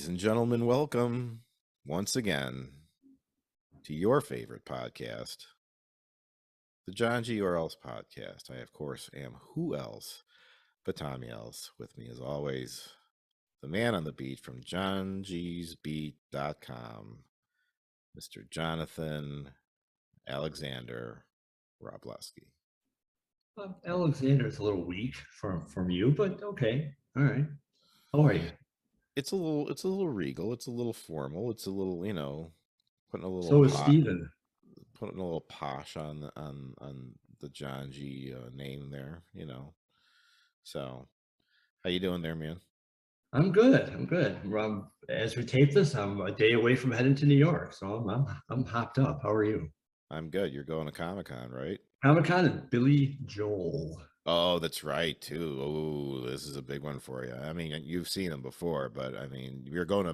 Ladies and gentlemen, welcome once again to your favorite podcast, the Johngy or Else podcast. I, of course, am who else but Tommy Else. With me, as always, the man on the beat from johngysbeat.com, Mr. Jonathan Alexander Robleski. Alexander's a little weak from you, but okay. All right. How are you? It's a little regal. It's a little formal. It's a little, putting a little So is Steven. Putting a little posh on the John G name there, So, how you doing there, man? I'm good. I'm good. As we tape this, I'm a day away from heading to New York, so I'm hopped up. How are you? I'm good. You're going to Comic-Con, right? Comic-Con and Billy Joel. Oh, that's right, too. Oh, this is a big one for you. I mean, you've seen him before, but I mean, you're going to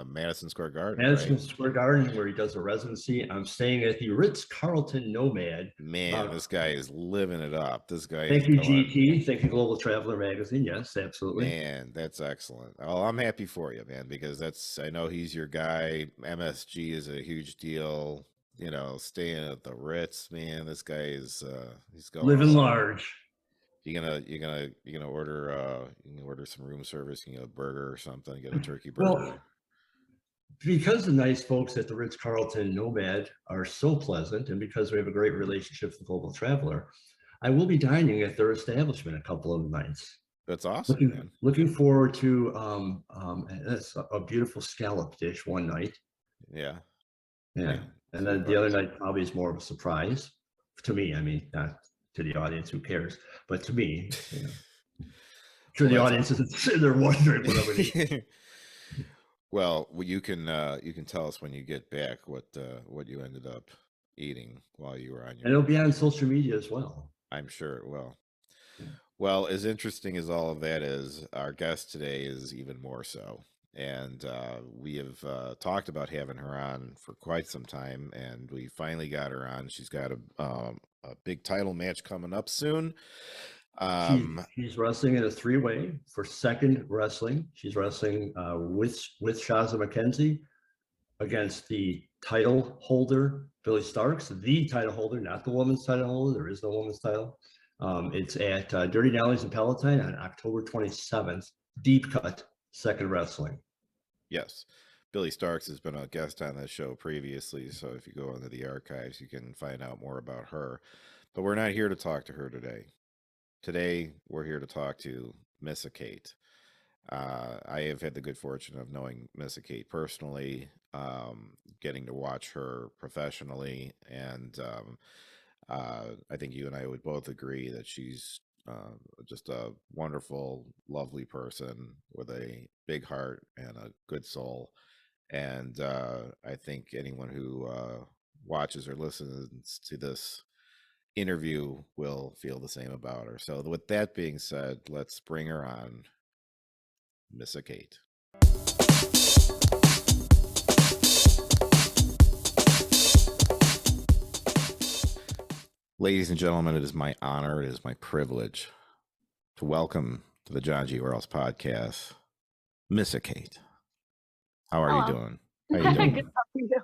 Madison Square Garden, Madison Square Garden, where he does a residency. I'm staying at the Ritz-Carlton Nomad. Man, this guy is living it up. This guy Thank you, GT. Thank you, Global Traveler Magazine. Yes, absolutely. Man, that's excellent. Oh, I'm happy for you, man, because I know he's your guy. MSG is a huge deal. Staying at the Ritz, man. This guy is he's going living large. You're gonna order some room service, you can get a burger or something, get a turkey burger. Well, because the nice folks at the Ritz-Carlton Nomad are so pleasant, and because we have a great relationship with Global Traveler, I will be dining at their establishment a couple of nights. That's awesome, man. Looking forward to that's a beautiful scallop dish one night. Yeah. And then the other night probably is more of a surprise to me. I mean, not to the audience, who cares, but to me, sure, the audience is sitting there wondering what I'm gonna eat. Well, you can tell us when you get back what you ended up eating while you were on your. And it'll be on social media as well. I'm sure it will. Yeah. Well, as interesting as all of that is, our guest today is even more so. And we have talked about having her on for quite some time, and we finally got her on. She's got a big title match coming up soon. She's wrestling in a 3-way for Second Wrestling. She's wrestling with Shazza McKenzie against the title holder, Billie Starkz, the title holder, not the woman's title holder. There is no woman's title. It's at Dirty Nellies in Palatine on October 27th. Deep Cut Second Wrestling. Yes. Billie Starkz has been a guest on this show previously, so if you go into the archives, you can find out more about her. But we're not here to talk to her today. Today, we're here to talk to Missa Kate. I have had the good fortune of knowing Missa Kate personally, getting to watch her professionally, and I think you and I would both agree that she's just a wonderful, lovely person with a big heart and a good soul. And I think anyone who watches or listens to this interview will feel the same about her. So with that being said, let's bring her on, Missa Kate. Ladies and gentlemen, it is my honor, it is my privilege to welcome to the Johngy or Else podcast, Missa Kate. How are you doing? How you doing? Good. How are you?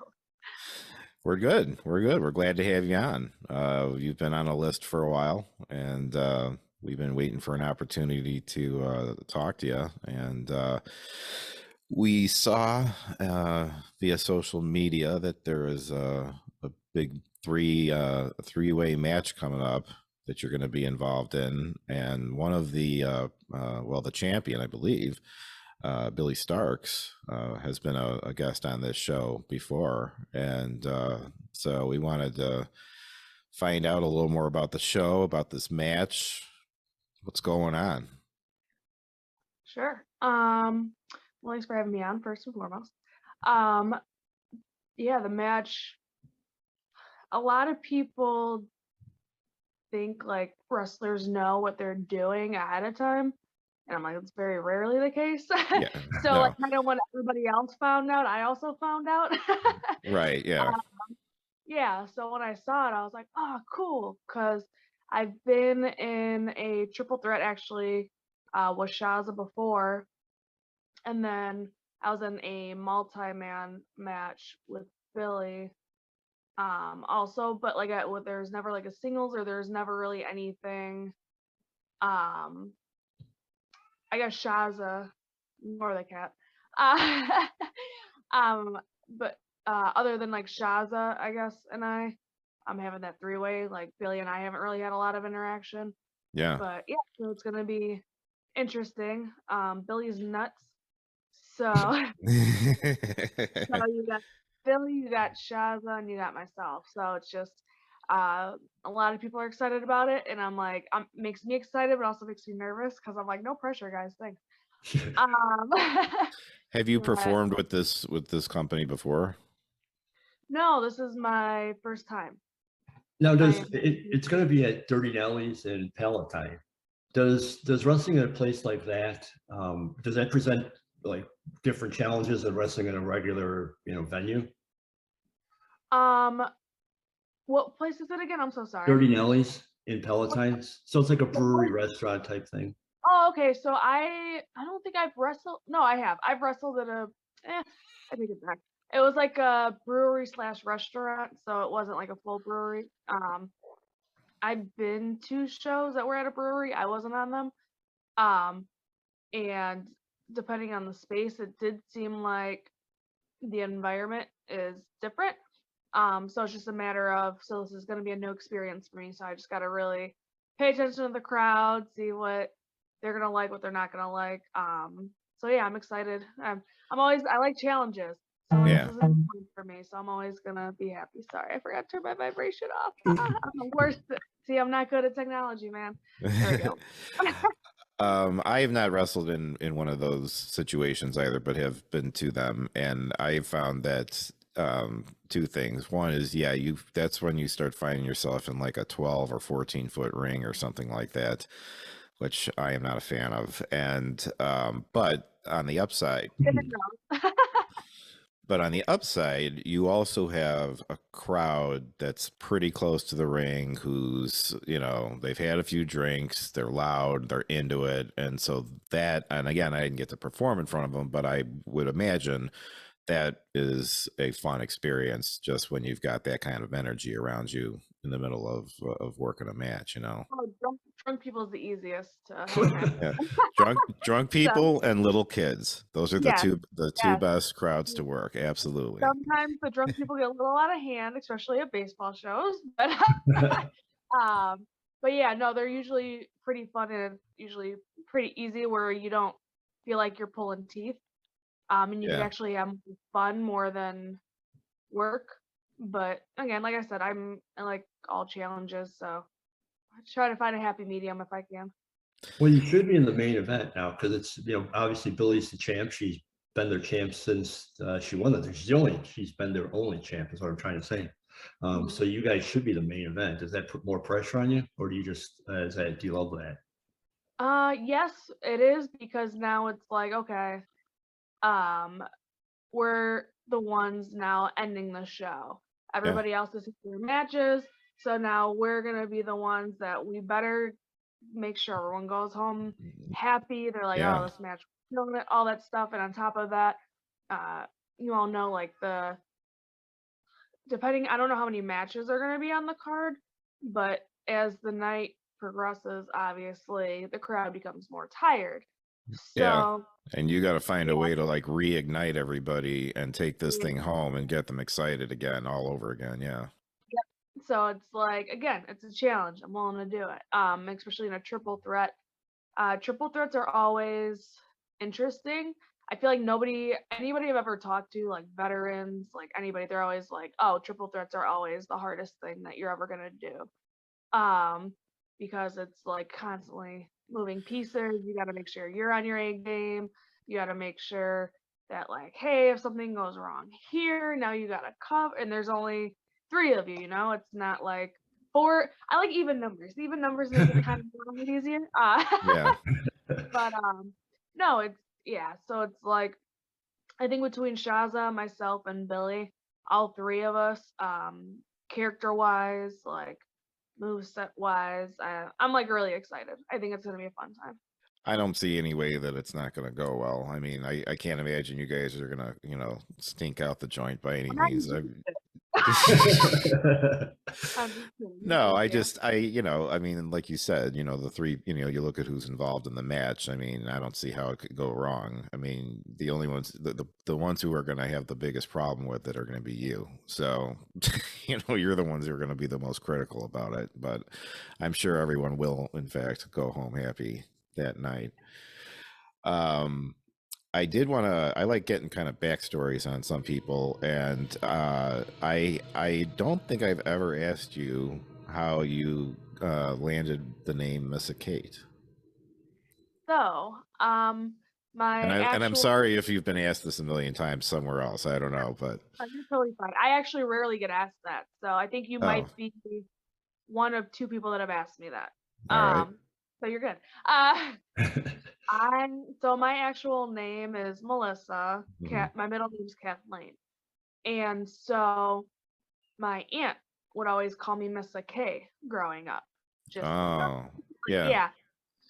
We're good. We're glad to have you on. You've been on a list for a while, and we've been waiting for an opportunity to talk to you. And we saw via social media that there is a big three-way match coming up that you're going to be involved in, and one of the the champion, I believe, Billie Starkz, has been a guest on this show before, and so we wanted to find out a little more about the show, about this match. What's going on? Sure. Well, thanks for having me on, first and foremost. Yeah, the match, a lot of people think like wrestlers know what they're doing ahead of time, and I'm like, it's very rarely the case. Yeah, so like, kind of when everybody else found out, I also found out. Right, yeah. Yeah, so when I saw it, I was like, oh, cool, because I've been in a triple threat actually with Shazza before, and then I was in a multi-man match with Billy. Also, but like there's never like a singles or there's never really anything. I guess Shazza, or the cat. Uh, but other than like Shazza, I guess, and I'm having that three-way. Like Billy and I haven't really had a lot of interaction. Yeah. But yeah, so it's gonna be interesting. Billy's nuts. So, so you got Billy, you got Shazza, and you got myself. So it's just a lot of people are excited about it, and I'm like, makes me excited, but also makes me nervous because I'm like, no pressure, guys. Thanks. Have you but performed with this company before? no, this is my first time. Now, I am it's going to be at Dirty Nelly's in Palatine. Does wrestling in a place like that, does that present like different challenges than wrestling in a regular, venue? What place is it again? I'm so sorry. Dirty Nelly's in Palatine. So it's like a brewery restaurant type thing. Oh, okay. So I don't think I've wrestled. No, I have. I've wrestled at a. I take it back. It was like a brewery / restaurant, so it wasn't like a full brewery. I've been to shows that were at a brewery. I wasn't on them. And depending on the space, it did seem like the environment is different. So it's just a matter of, so this is going to be a new experience for me. So I just got to really pay attention to the crowd, see what they're going to like, what they're not going to like. So yeah, I'm excited. I like challenges. So Yeah. this is fun for me. So I'm always going to be happy. Sorry, I forgot to turn my vibration off. I'm the worst. See, I'm not good at technology, man. There we go. I have not wrestled in one of those situations either, but have been to them, and I found that two things. One is, yeah, that's when you start finding yourself in like a 12 or 14-foot ring or something like that, which I am not a fan of. And but on the upside, you also have a crowd that's pretty close to the ring who's, they've had a few drinks, they're loud, they're into it. And so and again, I didn't get to perform in front of them, but I would imagine that is a fun experience just when you've got that kind of energy around you in the middle of working a match, Oh, drunk people is the easiest to Yeah. drunk people and little kids. Those are the two best crowds to work. Absolutely. Sometimes the drunk people get a little out of hand, especially at baseball shows. But but yeah, no, they're usually pretty fun and usually pretty easy where you don't feel like you're pulling teeth. And you can actually have fun more than work. But again, like I said, I like all challenges, so I try to find a happy medium if I can. Well, you should be in the main event now because it's, obviously Billy's the champ. She's been their champ since she won it. She's been their only champ is what I'm trying to say. So you guys should be the main event. Does that put more pressure on you, or do you just do you love that? Yes, it is, because now it's like, okay, we're the ones now ending the show. Everybody else is in their matches, so now we're gonna be the ones that we better make sure everyone goes home happy. They're like, oh, this match, killing it, all that stuff. And on top of that, you all know, like I don't know how many matches are gonna be on the card, but as the night progresses, obviously the crowd becomes more tired. So and you got to find a way to like reignite everybody and take this thing home and get them excited again, all over again. Yeah. So it's like, again, it's a challenge. I'm willing to do it. Especially in a triple threat. Triple threats are always interesting. I feel like anybody I've ever talked to, like veterans, like anybody, they're always like, oh, triple threats are always the hardest thing that you're ever gonna do. Because it's like constantly moving pieces. You got to make sure you're on your A game. You got to make sure that, like, hey, if something goes wrong here, now you got to cover. And there's only 3 of you. It's not like 4. I like even numbers. Even numbers make it kind of a little bit easier. But no, so it's like, I think between Shazza, myself, and Billy, all 3 of us, character wise, like moveset wise, I'm like really excited. I think it's gonna be a fun time. I don't see any way that it's not going to go well. I mean, I can't imagine you guys are going to, you know, stink out the joint by any I'm not means. used to it. I'm just kidding. No, Thank you. you know, I mean, like you said, you know, the three, you know, you look at who's involved in the match. I mean, I don't see how it could go wrong. I mean, the only ones, the ones who are going to have the biggest problem with it are going to be you. So, you know, you're the ones who are going to be the most critical about it. But I'm sure everyone will, in fact, go home happy that night. I did want to. I like getting kind of backstories on some people, and I don't think I've ever asked you how you landed the name Missa Kate. So, my And I'm actual, sorry if you've been asked this a million times somewhere else. I don't know, but you're totally fine. I actually rarely get asked that. So I think you oh, might be one of two people that have asked me that. all right. So you're good. So my actual name is Melissa. Mhm. My middle name is Kathleen. And so my aunt would always call me Missa K growing up. Just Oh, yeah. yeah.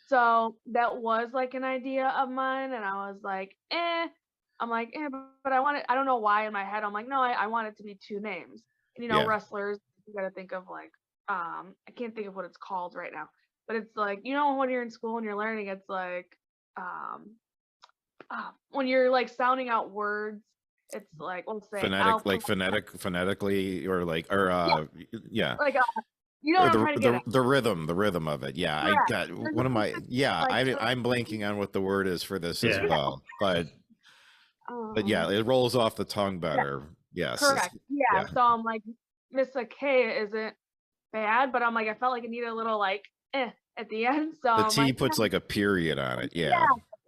So that was like an idea of mine, and I was like, I'm like, but I want it. I don't know why in my head I'm like, no, I want it to be two names. And you know, Yeah. wrestlers, you got to think of like, I can't think of what it's called right now, but it's like, you know, when you're in school and you're learning, it's like, when you're like sounding out words, it's like, let's say alpha, Phonetically, or like, or yeah, yeah. like you know Or what I'm trying to get at. the rhythm of it. Yeah, I Correct. got There's one a of my, specific, yeah, like, I'm blanking on what the word is for this as Yeah. well. But yeah, it rolls off the tongue yeah, better. Yes. correct. Yeah. Yeah. So I'm like, Missa K isn't bad, but I'm like, I felt like it needed a little like at the end. So The I'm T like, puts like a period on it. Yeah.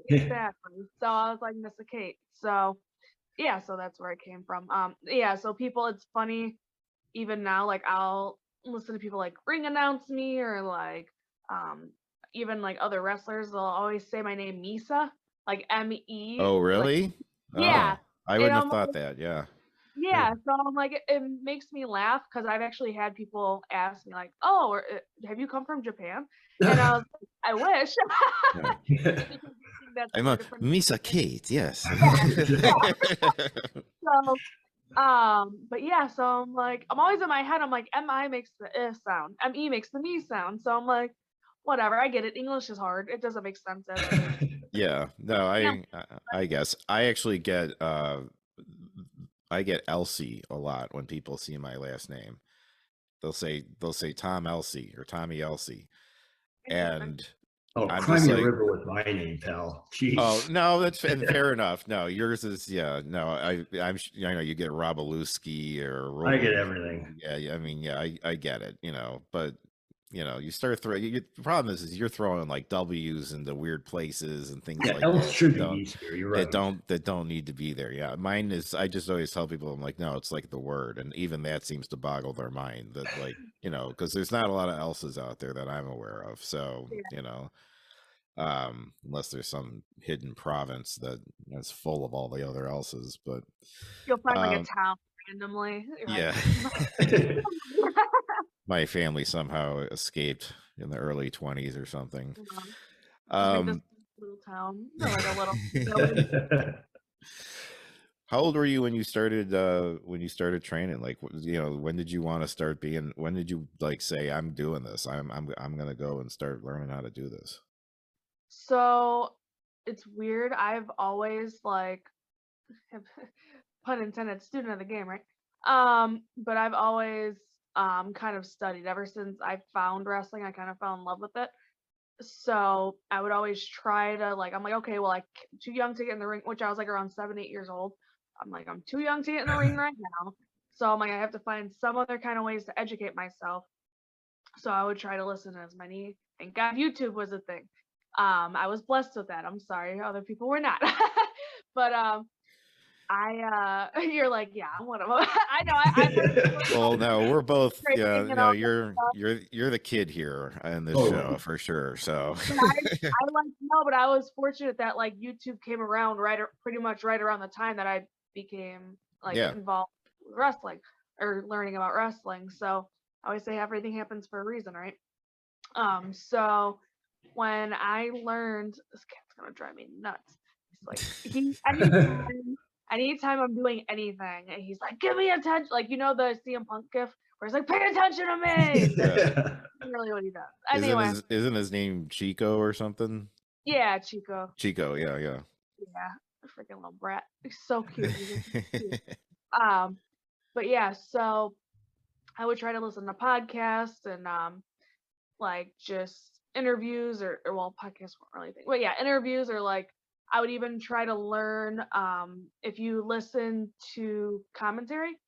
yeah, exactly. So I was like, Missa Kate. So yeah, so that's where it came from. Yeah, so people, it's funny even now, like I'll listen to people like ring announce me or like um even like other wrestlers, they'll always say my name Misa, like M-E, Oh, like really? yeah. Oh, I And wouldn't I'm have thought like, that. Yeah. yeah, so I'm like, it makes me laugh because I've actually had people ask me like, "Oh, have you come from Japan?" And I was like, "I wish," Yeah. because they think that's I'm like a a different. Misa Kate. Yes. Yeah, yeah. So, but yeah, so I'm like, I'm always in my head. I'm like, M-I makes the sound, M-E makes the me sound. So I'm like, whatever, I get it. English is hard. It doesn't make sense as it is. Yeah. No, Yeah, I guess I actually get I get Elsie a lot when people see my last name. They'll say Tom Elsie or Tommy Elsie, interesting. and Oh, I'm cry just me a like, river with my name, pal. oh Jeez. no, that's and fair enough. No, yours is, yeah. No, I know you get Robalewski or I get Robel. everything. Yeah, I mean, yeah, I get it. You know, but you know, you start throwing. The problem is you're throwing like W's into weird places and things Yeah, like else that. should be easier. You're right. That don't need to be there. Yeah, mine is. I just always tell people, I'm like, no, it's like the word, and even that seems to boggle their mind. That, like, you know, because there's not a lot of else's out there that I'm aware of. So, Yeah, you know, unless there's some hidden province that's full of all the other else's. But you'll find like a um, town randomly. You're like, yeah, my family somehow escaped in the early 20s or something. just like this Um, little town, or like a little village. how old were you when you started training? Like, you know, when did you want to start being, when did you like say, I'm doing this, I'm gonna go and start learning how to do this? So it's weird. I've always like, pun intended, student of the game, right? But I've always kind of studied ever since I found wrestling. I kind of fell in love with it. So I would always try to like, I'm like, okay, well, too young to get in the ring, which I was like around 7, 8 years old. I'm like, I'm too young to get in the ring right now. So I'm like, I have to find some other kind of ways to educate myself. So I would try to listen to as many. Thank God YouTube was a thing. I was blessed with that. I'm sorry, other people were not. But you're like, yeah, I'm one of them. I know. I Well, no, we're both, yeah, training and no, all that stuff. you're the kid here in this Totally. show for sure. So But I like no, but I was fortunate that like YouTube came around pretty much right around the time that I became like yeah. involved with wrestling or learning about wrestling. So I always say everything happens for a reason, right? So when I learned, this cat's gonna drive me nuts. He's like, anytime I'm doing anything, and he's like, give me attention, like the CM Punk gif where he's like, pay attention to me. That's really what he does. Anyway, isn't his name Chico or something? Yeah, Chico. Chico, yeah. Yeah, a freaking little brat. He's so cute. He's cute. But yeah, so I would try to listen to podcasts and like just interviews or well, podcasts weren't really a thing. But yeah, interviews or like I would even try to learn if you listen to commentary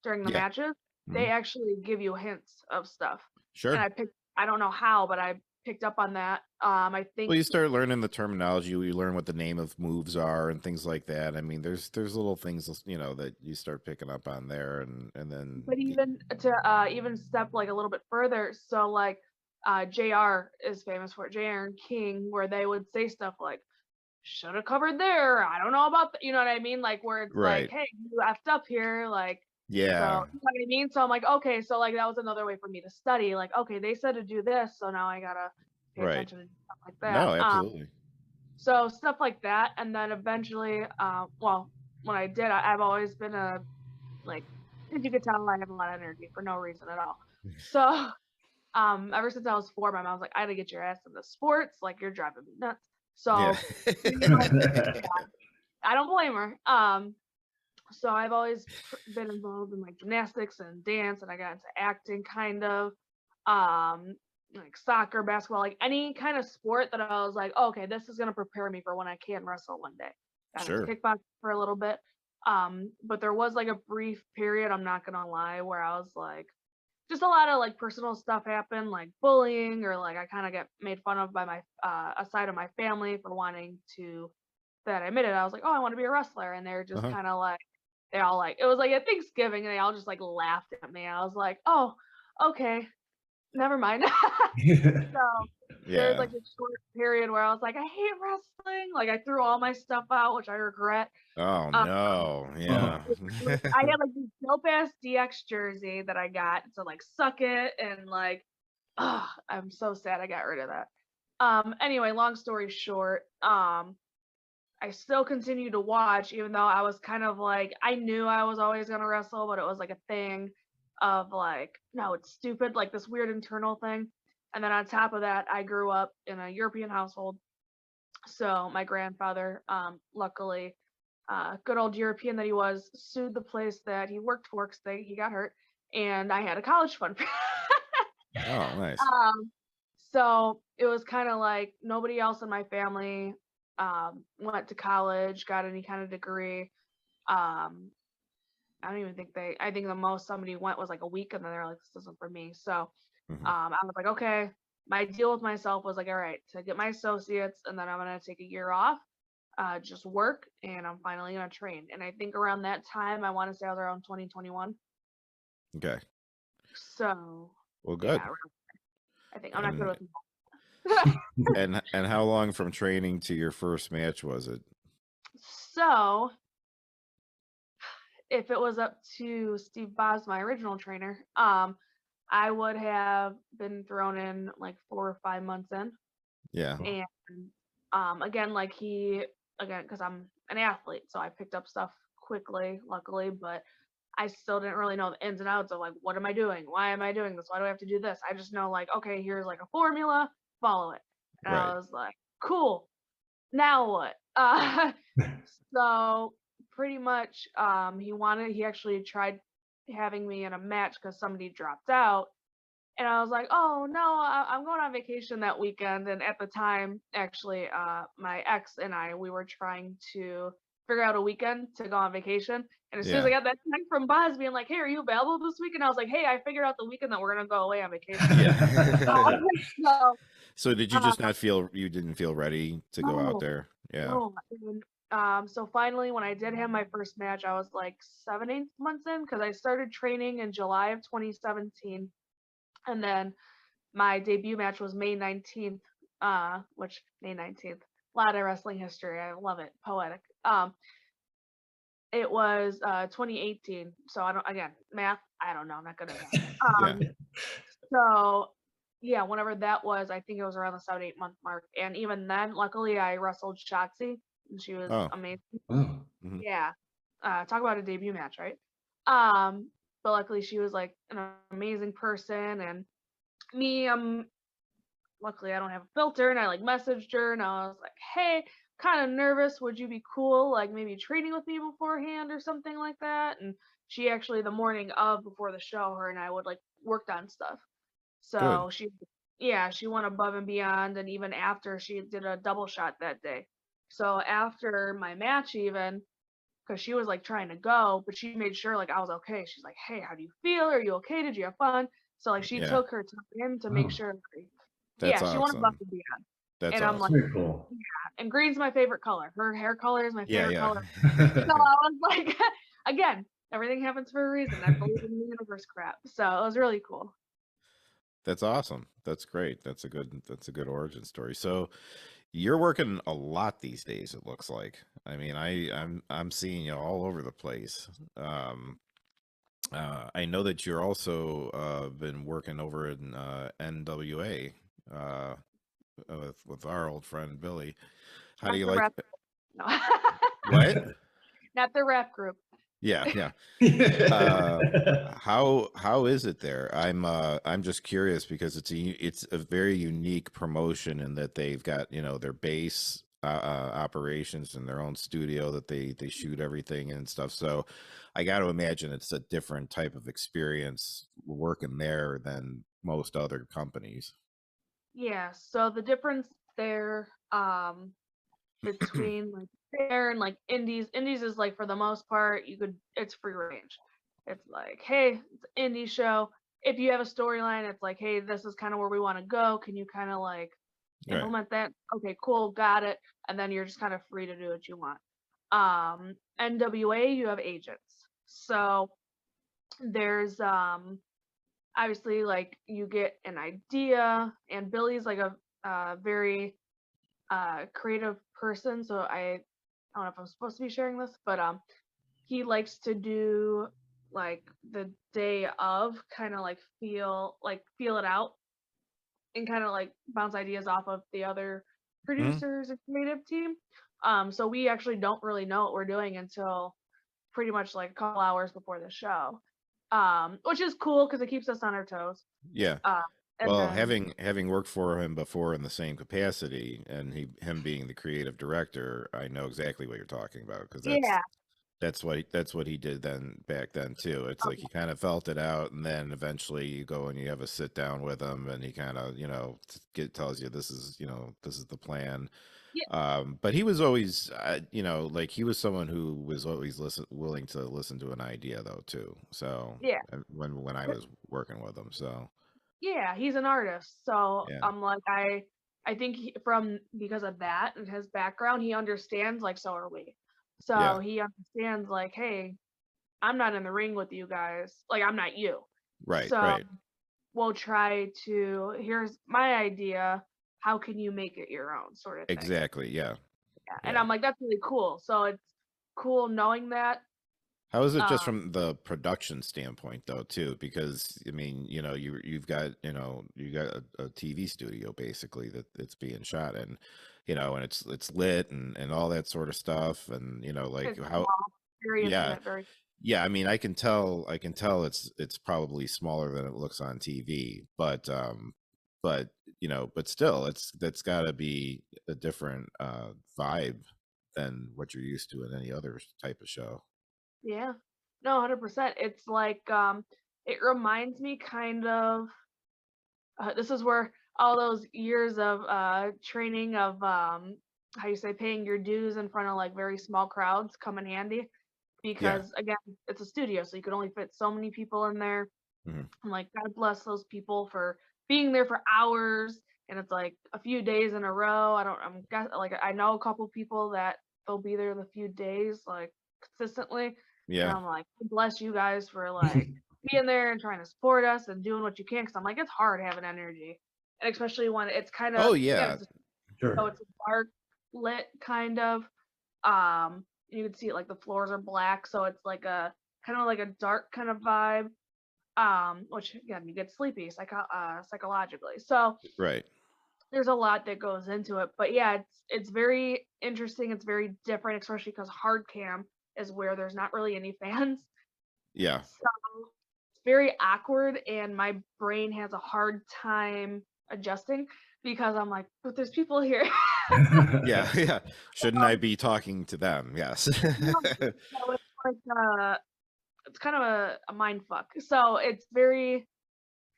during the matches, they actually give you hints of stuff. Sure. And I don't know how, but I picked up on that. I think you start learning the terminology, you learn what the name of moves are and things like that. I mean, there's little things that you start picking up on there, and then. But even to even step like a little bit further, so like JR is famous for JR and King, where they would say stuff like, should have covered there. I don't know about you know what I mean? Like where it's like, hey, you effed up here, like. Yeah. So, you know what I mean? So I'm like, okay, so like that was another way for me to study. Like, okay, they said to do this, so now I gotta pay attention to stuff like that. No, absolutely. So stuff like that, and then eventually, well, when I did, I've always been as you could tell, I have a lot of energy for no reason at all. So, ever since I was 4, my mom was like, I gotta get your ass into sports. Like, you're driving me nuts. So, I don't blame her. So I've always been involved in like gymnastics and dance, and I got into acting kind of, like soccer, basketball, like any kind of sport that I was like, oh, okay, this is gonna prepare me for when I can wrestle one day. Got into kickboxing for a little bit, but there was like a brief period, I'm not gonna lie, where I was like, just a lot of like personal stuff happened, like bullying, or like I kind of get made fun of by my a side of my family for wanting to. That I admitted, I was like, oh, I want to be a wrestler, and they're just kind of like. They all like, it was like at Thanksgiving and they all just like laughed at me. I was like, oh, okay, never mind. So there's like a short period where I was like, I hate wrestling. Like I threw all my stuff out, which I regret. Oh no, yeah. I had like this dope ass DX jersey that I got to like suck it, and like, I'm so sad I got rid of that. Anyway, long story short, I still continue to watch, even though I was kind of like, I knew I was always going to wrestle, but it was like a thing of like, no, it's stupid, like this weird internal thing. And then on top of that, I grew up in a European household. So my grandfather, luckily, good old European that he was, sued the place that he worked for because he got hurt. And I had a college fund. Oh, nice. So it was kind of like nobody else in my family went to college, got any kind of degree. I don't even think I think the most somebody went was like a week, and then they're like, this isn't for me. So I was like, okay, my deal with myself was like, all right, to get my associates, and then I'm going to take a year off, just work, and I'm finally going to train. And I think around that time, I want to say I was around 2021. Okay. So. Well, good. Yeah, I think I'm not good with and how long from training to your first match was it? So if it was up to Steve Boz, my original trainer, I would have been thrown in like 4 or 5 months in. Yeah. And again, because I'm an athlete, so I picked up stuff quickly, luckily, but I still didn't really know the ins and outs of like, what am I doing? Why am I doing this? Why do I have to do this? I just know like, okay, here's like a formula, follow it. And I was like, cool. Now what? So pretty much, he actually tried having me in a match because somebody dropped out. And I was like, oh no, I'm going on vacation that weekend. And at the time, actually, my ex and we were trying to figure out a weekend to go on vacation. And as soon as I got that text from Boz being like, hey, are you available this weekend? I was like, hey, I figured out the weekend that we're going to go away on vacation. Yeah. So did you just you didn't feel ready to go out there? Yeah. No. So finally, when I did have my first match, I was like 7-8 months in because I started training in July of 2017. And then my debut match was May 19th, which May 19th, a lot of wrestling history. I love it. Poetic. It was 2018. So math, I don't know. I'm not good at that. So yeah, whenever that was, I think it was around the 7-8 month mark. And even then, luckily, I wrestled Shotzi, and she was Oh. amazing. Oh, Mhm. Yeah, talk about a debut match, right? But luckily, she was like an amazing person, and me, luckily I don't have a filter, and I like messaged her, and I was like, hey, kind of nervous. Would you be cool, like maybe training with me beforehand or something like that? And she actually, the morning of before the show, her and I would like worked on stuff. Good. So she went above and beyond, and even after she did a double shot that day. So after my match, even because she was like trying to go, but she made sure like I was okay. She's like, hey, how do you feel? Are you okay? Did you have fun? So like she Yeah. took her time to make oh, sure. Like, That's yeah, she went above awesome. and beyond. That's And I'm like, awesome. very cool. and green's my favorite color. Her hair color is my Yeah, favorite yeah. color. So I was like, again, everything happens for a reason. I believe in the universe crap. So it was really cool. That's awesome. That's great. That's a good origin story. So you're working a lot these days, it looks like. I mean, I'm seeing you all over the place. I know that you're also been working over in NWA uh, with our old friend Billy. How do Not you the like rep. No. what? Not the rep group. Yeah, yeah. How is it there? I'm just curious because it's a very unique promotion in that they've got, you know, their base operations in their own studio that they shoot everything and stuff. So I got to imagine it's a different type of experience working there than most other companies. Yeah, so the difference there between like there and like indies is like for the most part it's free range. It's like, hey, it's an indie show. If you have a storyline, it's like, hey, this is kind of where we want to go. Can you kind of like Right. implement that? Okay, cool, got it. And then you're just kind of free to do what you want. NWA, you have agents. So there's obviously like you get an idea, and Billy's like a very creative person, so I don't know if I'm supposed to be sharing this, but he likes to do like the day of kind of like feel it out and kind of like bounce ideas off of the other Mhm. producers and creative team. So we actually don't really know what we're doing until pretty much like a couple hours before the show, which is cool because it keeps us on our toes. Yeah. Uh, and Well, then having worked for him before in the same capacity, and him being the creative director, I know exactly what you're talking about because yeah, that's what he did then back then too. It's like okay, he kind of felt it out, and then eventually you go and you have a sit down with him, and he kind of tells you this is this is the plan. yeah, But he was always like he was someone who was always willing to listen to an idea though too. So yeah. when I was working with him, so Yeah, he's an artist. So yeah, I'm like I think from because of that and his background, he understands like so are we. yeah, So he understands like, hey, I'm not in the ring with you guys. Like I'm not you. right, So right, we'll try to here's my idea. How can you make it your own sort of thing? exactly, yeah, Yeah. And yeah. I'm like, that's really cool. So it's cool knowing that. How is it Uh just from the production standpoint though too? Because I mean, you've got you got a TV studio basically that it's being shot in, and it's lit and all that sort of stuff, and like it's how small, very yeah intimate, very yeah. I mean, I can tell it's probably smaller than it looks on TV, but but still, that's got to be a different vibe than what you're used to in any other type of show. yeah. No, 100%. It's like it reminds me kind of this is where all those years of training of how you say paying your dues in front of like very small crowds come in handy Yeah. because again it's a studio so you can only fit so many people in there. Mhm. And like God bless those people for being there for hours, and it's like a few days in a row. Like I know a couple people that they'll be there the few days like consistently, and Yeah. I'm like bless you guys for like being there and trying to support us and doing what you can because I'm like it's hard having energy, and especially when it's kind Oh of again yeah. it's so Sure. it's dark lit kind of you can see it like the floors are black so it's like a kind of like a dark kind of vibe. which again, you get sleepy psychologically. So Right. there's a lot that goes into it. But yeah, it's very interesting. It's very different, especially because hard cam is where there's not really any fans. Yeah. So it's very awkward, and my brain has a hard time adjusting because I'm like, but there's people here. Yeah. Yeah. Shouldn't I be talking to them? Yes. So it's like it's kind of a mind fuck. So it's very,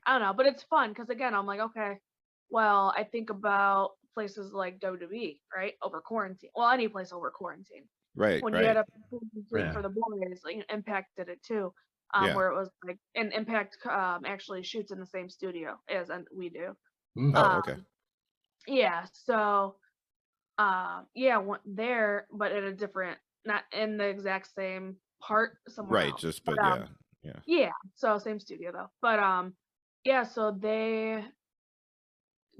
I don't know, but it's fun because again, I'm like, okay, well, I think about places like WWE, right, over quarantine. Well, any place over quarantine. Right. When you had Right. a for the boys, like Impact did it too, Yeah. where it was like, and Impact actually shoots in the same studio as we do. Oh, okay. Yeah, so yeah, there, but in a different, not in the exact same part, somewhere Right. else. Just, But but yeah. Yeah. yeah, so same studio though. But yeah, so they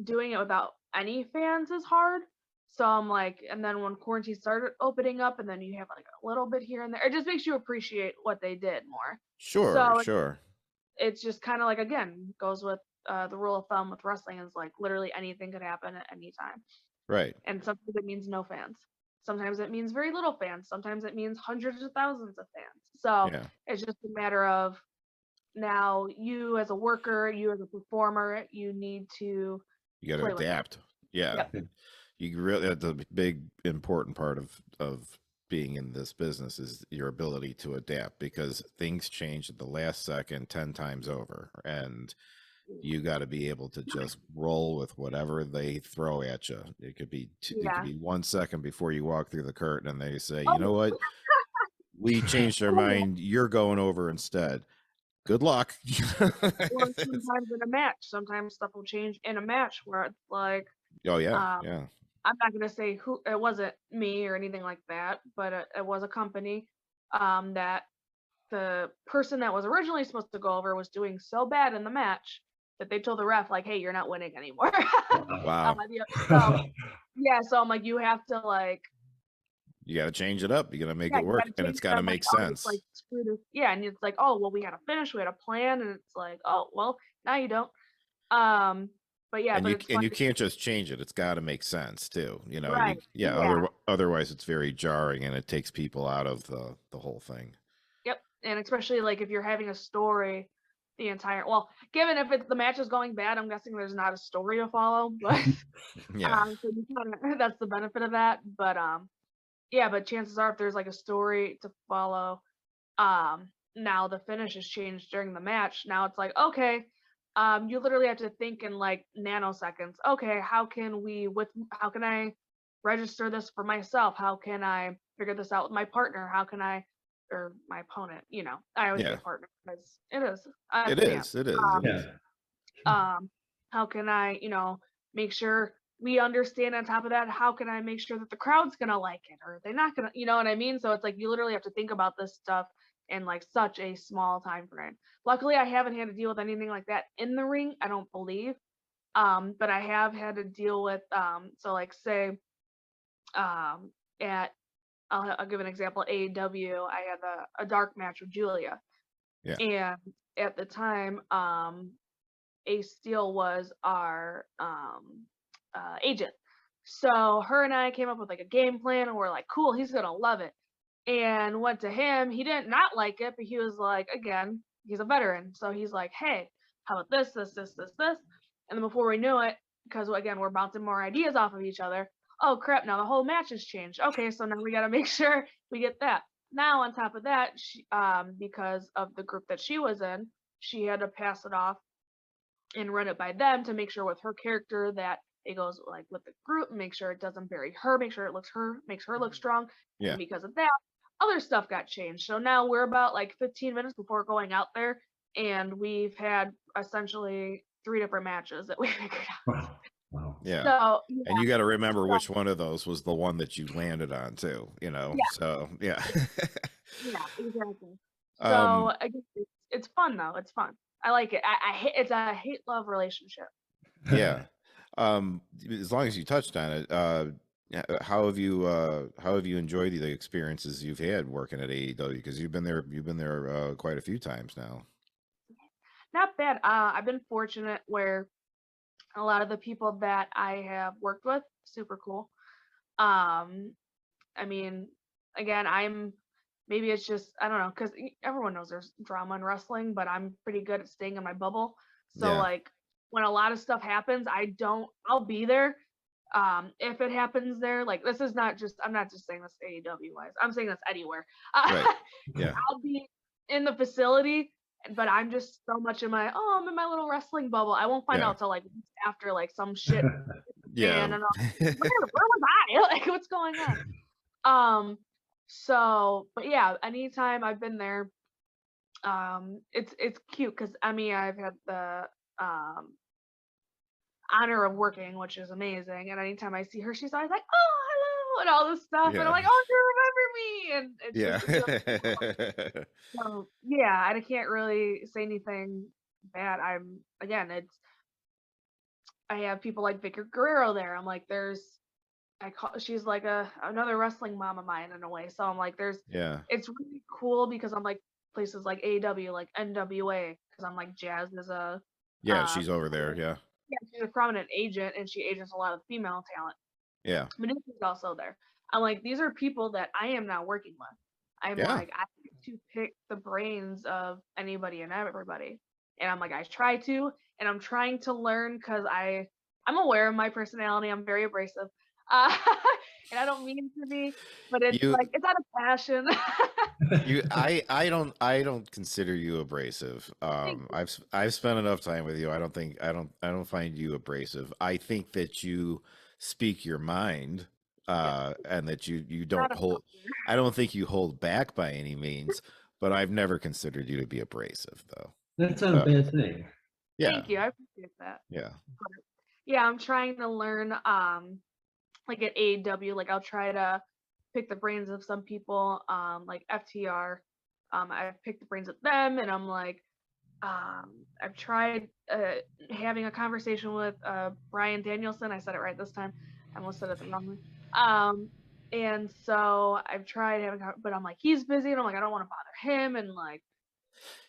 doing it without any fans is hard. So I'm like, and then when quarantine started opening up, and then you have like a little bit here and there, it just makes you appreciate what they did more. Sure. So Sure. it's just kind of like, again, goes with the rule of thumb with wrestling is like literally anything could happen at any time. Right. And sometimes it means no fans. Sometimes it means very little fans. Sometimes it means hundreds of thousands of fans. So Yeah. it's just a matter of now you as a worker, you as a performer, you need to You got to play with it. adapt. Yeah. Yep. You really, that's a big important part of being in this business is your ability to adapt, because things change at the last second 10 times over, and you got to be able to just roll with whatever they throw at you. It could be it could be 1 second before you walk through the curtain and they say, you know what, we changed our mind, you're going over instead. Good luck. Or sometimes in a match, sometimes stuff will change in a match where it's like, Oh yeah. Yeah. I'm not gonna say who, it wasn't me or anything like that, but it was a company that the person that was originally supposed to go over was doing so bad in the match that they told the ref like, hey, you're not winning anymore. Wow. So yeah, so I'm like, you have to like, You got to change it up. You got to make yeah, it you work, gotta and change it's it got to up, like, make oh, sense. it's like, screw this. Yeah, and it's like, oh well, we had a finish, we had a plan, and it's like, oh well, now you don't. But yeah, And but you it's fun. can't just change it. It's got to make sense too. You know, Right. Yeah. Otherwise it's very jarring and it takes people out of the whole thing. Yep. And especially like if you're having a story the entire, well, given if it's the match is going bad, I'm guessing there's not a story to follow, but Yeah. so you kinda, that's the benefit of that. But yeah, but chances are if there's like a story to follow, now the finish has changed during the match. Now it's like, okay, you literally have to think in like nanoseconds. Okay, how can I register this for myself? How can I figure this out with my partner? How can I, or my opponent, I always say Yeah. partner because it is. It is. It is. It is. How can I, make sure we understand on top of that, how can I make sure that the crowd's gonna like it, or are they not gonna, you know what I mean? So it's like you literally have to think about this stuff in like such a small time frame. Luckily, I haven't had to deal with anything like that in the ring, I don't believe. But I have had to deal with so like say at I'll give an example, AEW, I had a dark match with Julia. Yeah. And at the time, Ace Steel was our agent. So her and I came up with like a game plan, and we're like, cool, he's gonna love it. And went to him. He didn't not like it, but he was like, again, he's a veteran. So he's like, hey, how about this, this, this, this, this? And then before we knew it, because again, we're bouncing more ideas off of each other. Oh crap, now the whole match has changed. Okay, so now we gotta make sure we get that. Now on top of that, she, because of the group that she was in, she had to pass it off and run it by them to make sure with her character that it goes like with the group, make sure it doesn't bury her, make sure it makes her look strong. Yeah. And because of that, other stuff got changed. So now we're about like 15 minutes before going out there, and we've had essentially 3 different matches that we figured out. Wow. Yeah. So, yeah. And you got to remember which one of those was the one that you landed on too, Yeah. So yeah. Yeah, exactly. So I guess it's fun though. It's fun. I like it. It's a hate-love relationship. Yeah. As long as you touched on it, how have you enjoyed the experiences you've had working at AEW? Because you've been there quite a few times now. Not bad. I've been fortunate where a lot of the people that I have worked with, super cool. Um, I mean, again, maybe it's just, I don't know, because everyone knows there's drama in wrestling, but I'm pretty good at staying in my bubble. So Yeah. like when a lot of stuff happens, I'll be there. If it happens there, like this is not just, I'm not just saying this AEW wise, I'm saying this anywhere. Right. Yeah. I'll be in the facility, but I'm just so much I'm in my little wrestling bubble. I won't find Yeah. out till like weeks after like some shit. Yeah. And I'm like, where was I? Like, what's going on? So, but yeah, anytime I've been there, it's cute because I mean I've had the um honor of working, which is amazing. And anytime I see her, she's always like, "Oh, hello," and all this stuff, and I'm Yeah. like, "Oh, you remember me?" And it's Yeah. just so yeah, I can't really say anything bad. I have people like Vicky Guerrero there. I'm like, she's like another wrestling mom of mine in a way. So I'm like, Yeah. it's really cool because I'm like places like AEW, like NWA, because I'm like Jazz is Yeah, she's over there. Yeah. she's a prominent agent and she agents a lot of female talent. Yeah. Medusa's also there. I'm like, these are people that I am not working with. I'm Yeah. like, I get to pick the brains of anybody and everybody. And I'm like, I try to, and I'm trying to learn because I'm aware of my personality. I'm very abrasive. Uh, and I don't mean to be, but it's You like, it's out of passion. I don't consider you abrasive. I've spent enough time with you. I don't find you abrasive. I think that you speak your mind, and that you don't Not a hold. I don't think you hold back by any means, but I've never considered you to be abrasive, though. That's not a bad thing. Yeah. Thank you. I appreciate that. Yeah. Yeah, I'm trying to learn, like at AEW, like I'll try to pick the brains of some people, like FTR. I've picked the brains of them, and I'm like, I've tried having a conversation with Brian Danielson. I said it right this time. I almost said it the wrong way. And so I've tried having, but I'm like, he's busy, and I'm like, I don't want to bother him, and like,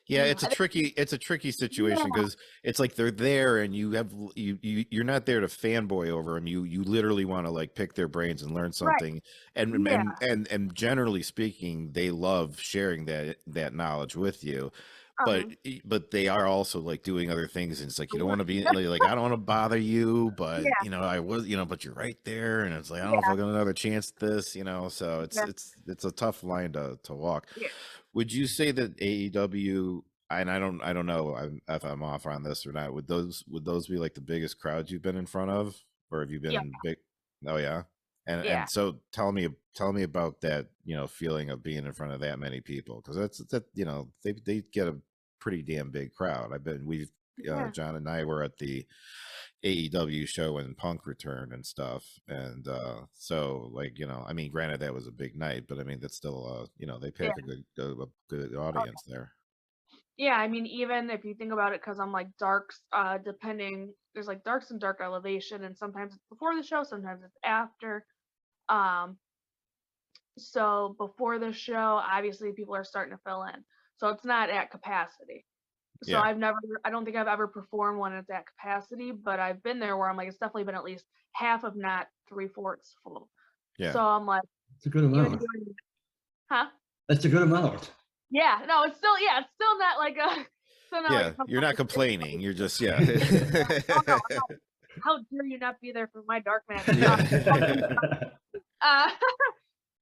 Yeah, it's a tricky situation because it's like they're there and you're not there to fanboy over them. You literally want to like pick their brains and learn something. And and generally speaking, they love sharing that knowledge with you. But they are also like doing other things, and it's like you don't want to be like I don't want to bother you, but I was but you're right there, and it's like I don't know if I'll get another chance at this, so it's a tough line to walk. Would you say that AEW, and I don't know if I'm off on this or not, would those be like the biggest crowds you've been in front of, or have you been in big? Oh yeah. And so tell me about that, feeling of being in front of that many people, because that they get a pretty damn big crowd. John and I were at the AEW show when Punk returned and stuff, and so like I mean, granted that was a big night, but I mean that's still they pack a good audience there. Yeah, I mean, even if you think about it, because I'm like Darks, depending, there's like Darks and Dark Elevation, and sometimes it's before the show, sometimes it's after. So before the show, obviously people are starting to fill in, so it's not at capacity. So I don't think I've ever performed one at that capacity, but I've been there where I'm like, it's definitely been at least half, if not 3/4 full. Yeah. So I'm like, it's a good amount. That's a good amount. Yeah, no, it's still not like a. Like you're not complaining. You're just no, how dare you not be there for my dark match?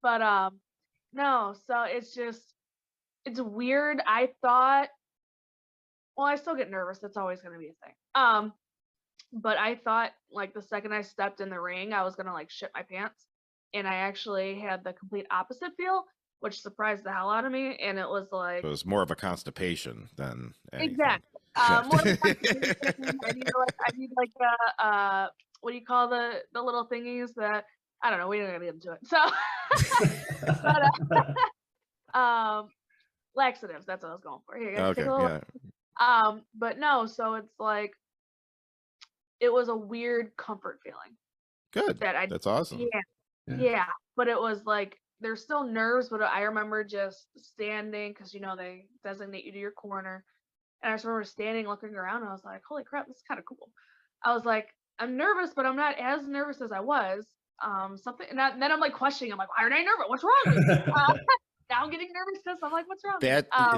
But no, so it's weird. I thought, well, I still get nervous. That's always going to be a thing. But I thought like the second I stepped in the ring, I was gonna like shit my pants, and I actually had the complete opposite feel, which surprised the hell out of me. And it was like, so it was more of a constipation than anything. Exactly. More of a constipation. I need like what do you call the little thingies that, I don't know, we don't gotta get into it. So but laxatives, that's what I was going for. Here, okay, but no, so it's like it was a weird comfort feeling. Good. That's awesome. Yeah. But it was like there's still nerves, but I remember just standing, because they designate you to your corner, And I just remember standing, looking around, and I was like, holy crap, this is kind of cool. I was like, I'm nervous, but I'm not as nervous as I was. Then I'm like questioning. I'm like, why aren't I nervous? What's wrong with me? Now I'm getting nervous because I'm like, what's wrong?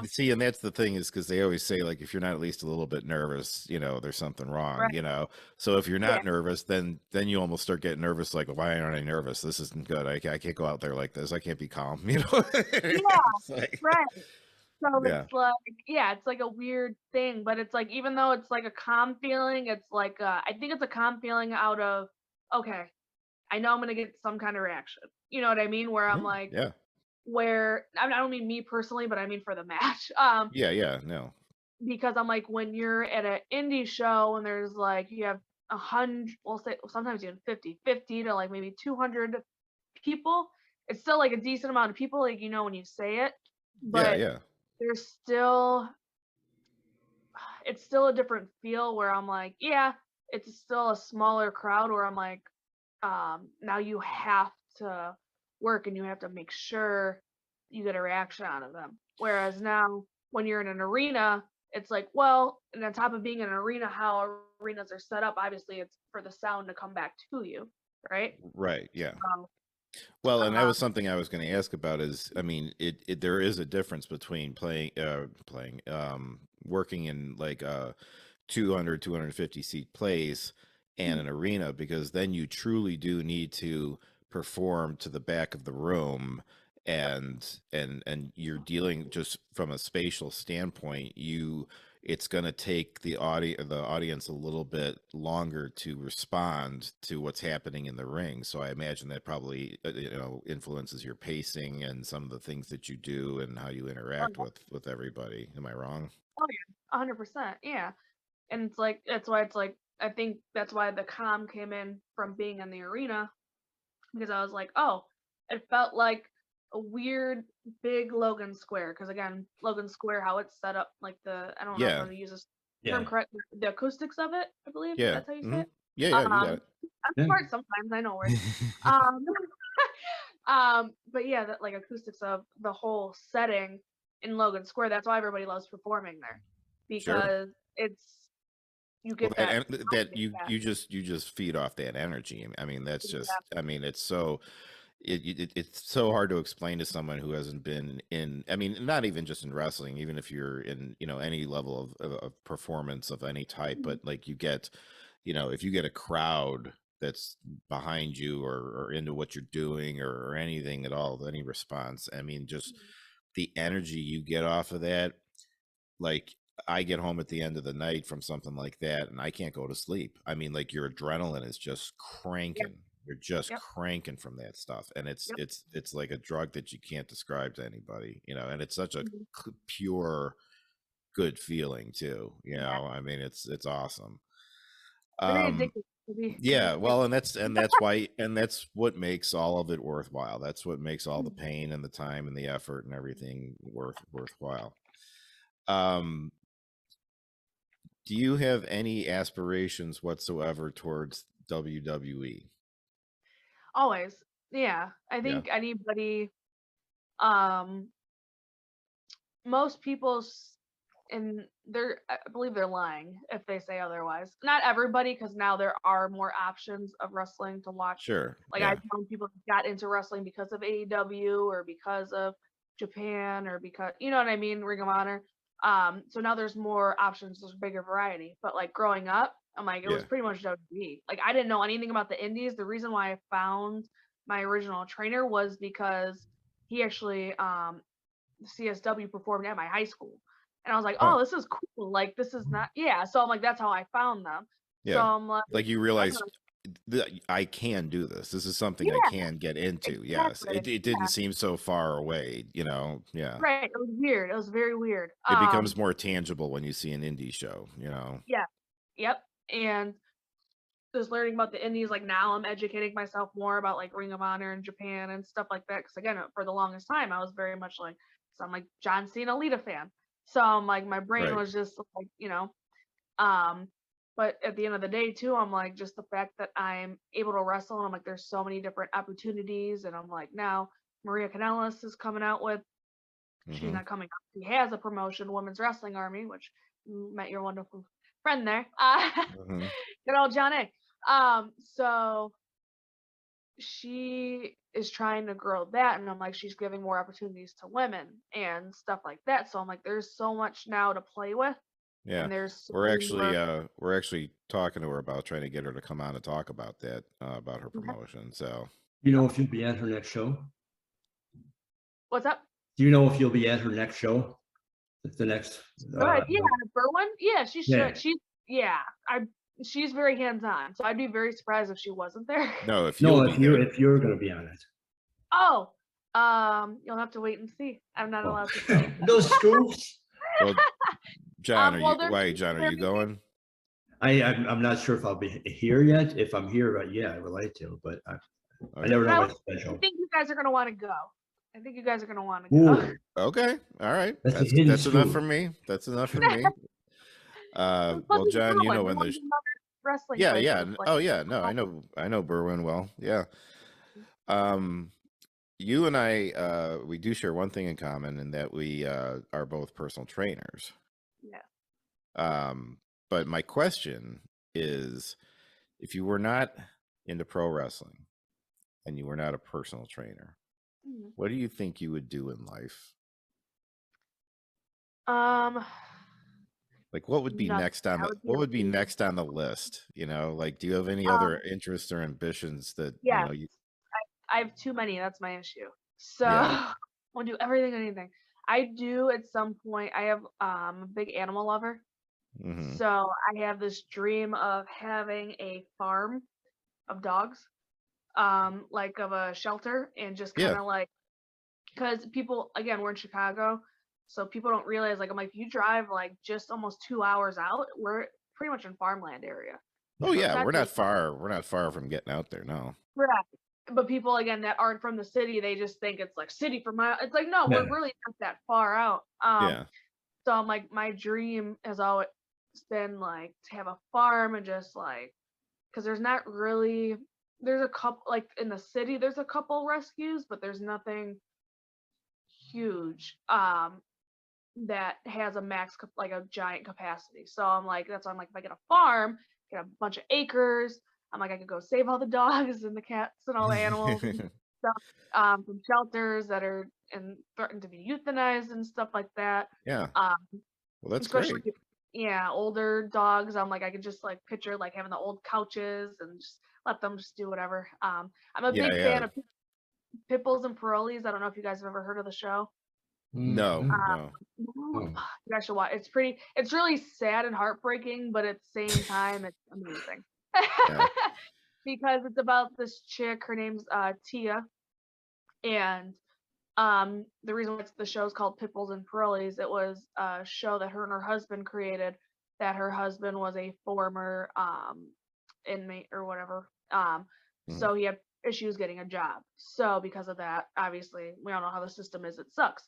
See, and that's the thing, is because they always say, like, if you're not at least a little bit nervous, there's something wrong, right. So if you're not nervous, then you almost start getting nervous, like, why aren't I nervous? This isn't good. I can't go out there like this. I can't be calm, Yeah, It's like, right. So yeah, it's like, it's like a weird thing, but it's like, even though it's like a calm feeling, it's like, I think it's a calm feeling out of, okay, I know I'm going to get some kind of reaction. You know what I mean? Where I'm like, yeah, I don't mean me personally, but I mean for the match. yeah, no, Because I'm like, when you're at an indie show and there's like, you have 100, we'll say sometimes even 50 to like maybe 200 people, it's still like a decent amount of people, like, when you say it, but yeah, there's it's still a different feel where I'm like, it's still a smaller crowd where I'm like, now you have to work and you have to make sure you get a reaction out of them. Whereas now, when you're in an arena, it's like, well, and on top of being in an arena, how arenas are set up, obviously it's for the sound to come back to you, right? right, yeah. Um, Well, and that uh, was something I was going to ask about. Is, I mean, there is a difference between working in like 250 seat place and an arena, because then you truly do need to perform to the back of the room, and you're dealing, just from a spatial standpoint, it's going to take the audience a little bit longer to respond to what's happening in the ring. So I imagine that probably influences your pacing and some of the things that you do and how you interact with everybody. Am I wrong? oh yeah, 100%, yeah. And it's like, that's why it's like, I think that's why the calm came in from being in the arena, because I was like, oh, it felt like a weird big Logan Square. Because again, Logan Square, how it's set up, like I don't know if I'm Yeah, going to use this term correct, the acoustics of it, I believe yeah, that's how you say it. yeah, you got Um, it. I'm Yeah. smart sometimes, I know words. Um, but yeah, that like acoustics of the whole setting in Logan Square. That's why everybody loves performing there, Sure. because you Well, get that. that you just feed off that energy. I mean, that's just, I mean, it's so it's so hard to explain to someone who hasn't been in, I mean, not even just in wrestling, even if you're in, any level of performance of any type, but like you get, if you get a crowd that's behind you, or into what you're doing, or anything at all, any response, I mean, just the energy you get off of that, like, I get home at the end of the night from something like that, and I can't go to sleep. I mean, like, your adrenaline is just Yep, cranking. You're just yep, cranking from that stuff, and it's yep. it's it's like a drug that you can't describe to anybody, and it's such a Mhm. pure good feeling too. Yeah, I mean, it's awesome. very Um, addictive to be yeah, serious. well, and that's why, and that's what makes all of it worthwhile. That's what makes all the Mhm. pain and the time and the effort and everything worthwhile. Um, Do you have any aspirations whatsoever towards WWE? Always, yeah. I Yeah, think anybody, um, most people's, and I believe they're lying if they say otherwise. Not everybody, because now there are more options of wrestling to watch. sure. Like, Yeah, I've known people that got into wrestling because of AEW or because of Japan or because, you know what I mean, Ring of Honor. So now there's more options, there's a bigger variety. But like growing up, I'm like, it was yeah, pretty much WWE. Like, I didn't know anything about the indies. The reason why I found my original trainer was because he actually CSW performed at my high school. And I was like, huh, oh, this is cool. Like, this is not, yeah. So I'm like, that's how I found them. So yeah. I'm like, Like, you I'm realize gonna, I can do this. This is something I yeah, can get into. Yes, exactly. it didn't Yeah, seem so far away. Yeah. right. It was weird. It was very weird. It becomes more tangible when you see an indie show. Yeah, yep. And just learning about the indies, like now I'm educating myself more about like Ring of Honor in Japan and stuff like that. Cause again, for the longest time, I was very much like, so I'm like John Cena Lita fan. So I'm like, my brain Right. was just like, Um, but at the end of the day, too, I'm like, just the fact that I'm able to wrestle, and I'm like, there's so many different opportunities, and I'm like, now Maria Kanellis is coming out with, she's Mm-hmm. not coming out, she has a promotion, Women's Wrestling Army, which met your wonderful friend there. Mm-hmm. Good old Johnny. So she is trying to grow that, and I'm like, she's giving more opportunities to women and stuff like that. So I'm like, there's so much now to play with, Yeah, and there's so we're many actually more. we're actually talking to her about trying to get her to come on and talk about that, about her promotion. So You know if you'll be at her next show? What's up? Do you know if you'll be at her next show? The next. Good. Yeah, Berwin. Yeah, she should. Yeah. She's very hands-on, so I'd be very surprised if she wasn't there. no, if No, you'll be there. if you're going to be on it. Oh, you'll have to wait and see. I'm not allowed to say. Those scoops. Well, John, well, John, are you going? I'm not sure if I'll be here yet. If I'm here, but yeah, I would like to, but I never know my I schedule. think you guys are gonna want to go. I think you guys are gonna want to go. Ooh, Okay, all right. That's a That's hidden enough scoop. for me. That's enough for me. Plus, Well, it's John, you Berwin. know when Berwin's there's another wrestling yeah, place yeah. that's, like, Oh yeah, no, I know Berwin well. Yeah. You and I, we do share one thing in common, in that we are both personal trainers. Yeah. But my question is, if you were not into pro wrestling and you were not a personal trainer, Mhm. what do you think you would do in life? Like, what would be Nothing. next on I the would be what a would be lead. next on the list? You know, like, do you have any other interests or ambitions that you Yes, know you? I have too many. That's my issue. So Yeah. I'll do everything and anything. I do at some point. I have a big animal lover. Mm-hmm. So I have this dream of having a farm of dogs, like of a shelter, and just kind Yeah. of like, because people, again, we're in Chicago, so people don't realize, like, I'm like, if you drive like just almost 2 hours out, we're pretty much in farmland area. Oh So it's yeah, not we're too not far. We're not far from getting out there. No. right. But people, again, that aren't from the city, they just think it's like city for mile. It's like, no, Yeah. we're really not that far out. Yeah. So I'm like, my dream has always been like to have a farm and just like, because there's not really, there's a couple, like in the city, there's a couple rescues, but there's nothing huge that has a like a giant capacity. So I'm like, that's why I'm like, if I get a farm, get a bunch of acres, I'm like, I could go save all the dogs and the cats and all the animals and stuff from shelters that are and threatened to be euthanized and stuff like that. Yeah. Um, Well, that's especially great. yeah, older dogs. I'm like, I could just like picture like having the old couches and just let them just do whatever. I'm a Yeah. big Yeah. fan of pit bulls and parolees. I don't know if you guys have ever heard of the show. No. No. You guys should watch. It's really sad and heartbreaking, but at the same time, it's amazing. Yeah. Because it's about this chick. Her name's Tia, and the reason why the show's called Pit Bulls and Parolees, it was a show that her and her husband created. That her husband was a former inmate or whatever. So he had issues getting a job. So because of that, obviously, we all know how the system is. It sucks.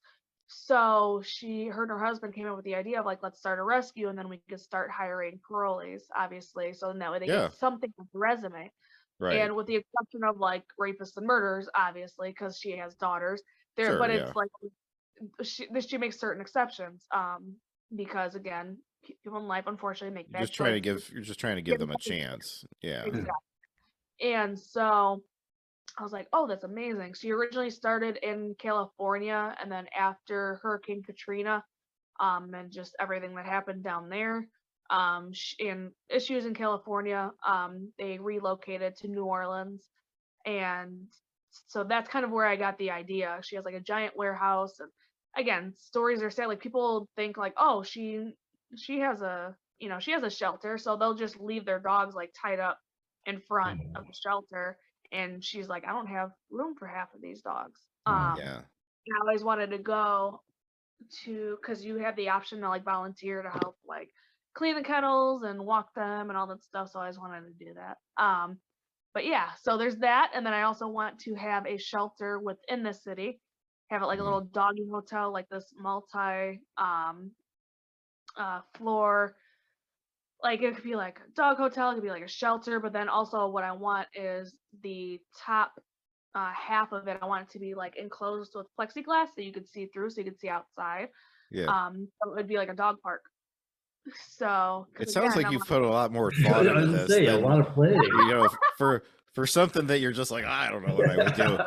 So her and her husband came up with the idea of like, let's start a rescue, and then we could start hiring parolees, obviously, so then that way they Yeah. get something on the resume. Right. And with the exception of like rapists and murderers, obviously, because she has daughters, there. Sure, But yeah. it's like she makes certain exceptions, because again, people in life unfortunately make bad choices. You're just trying to give them a chance. Yeah. Exactly. And so I was like, oh, that's amazing. She originally started in California, and then after Hurricane Katrina, and just everything that happened down there, and issues in California, they relocated to New Orleans, and so that's kind of where I got the idea. She has like a giant warehouse, and again, stories are sad. Like people think like, oh, she has a she has a shelter, so they'll just leave their dogs like tied up in front of the shelter. And she's like, I don't have room for half of these dogs. Yeah. I always wanted to go because you have the option to like volunteer to help like clean the kennels and walk them and all that stuff. So I always wanted to do that. But yeah, so there's that. And then I also want to have a shelter within the city, have it like a little doggy hotel, like this multi floor. Like it could be like a dog hotel, it could be like a shelter, but then also what I want is the top half of it. I want it to be like enclosed with plexiglass so you could see through, so you could see outside. Yeah. So it would be like a dog park. So, It 'cause sounds again, like I'm you've like, put a lot more I thought was into gonna this say a than, lot of planning. you know, for something that you're just like, I don't know what I would do.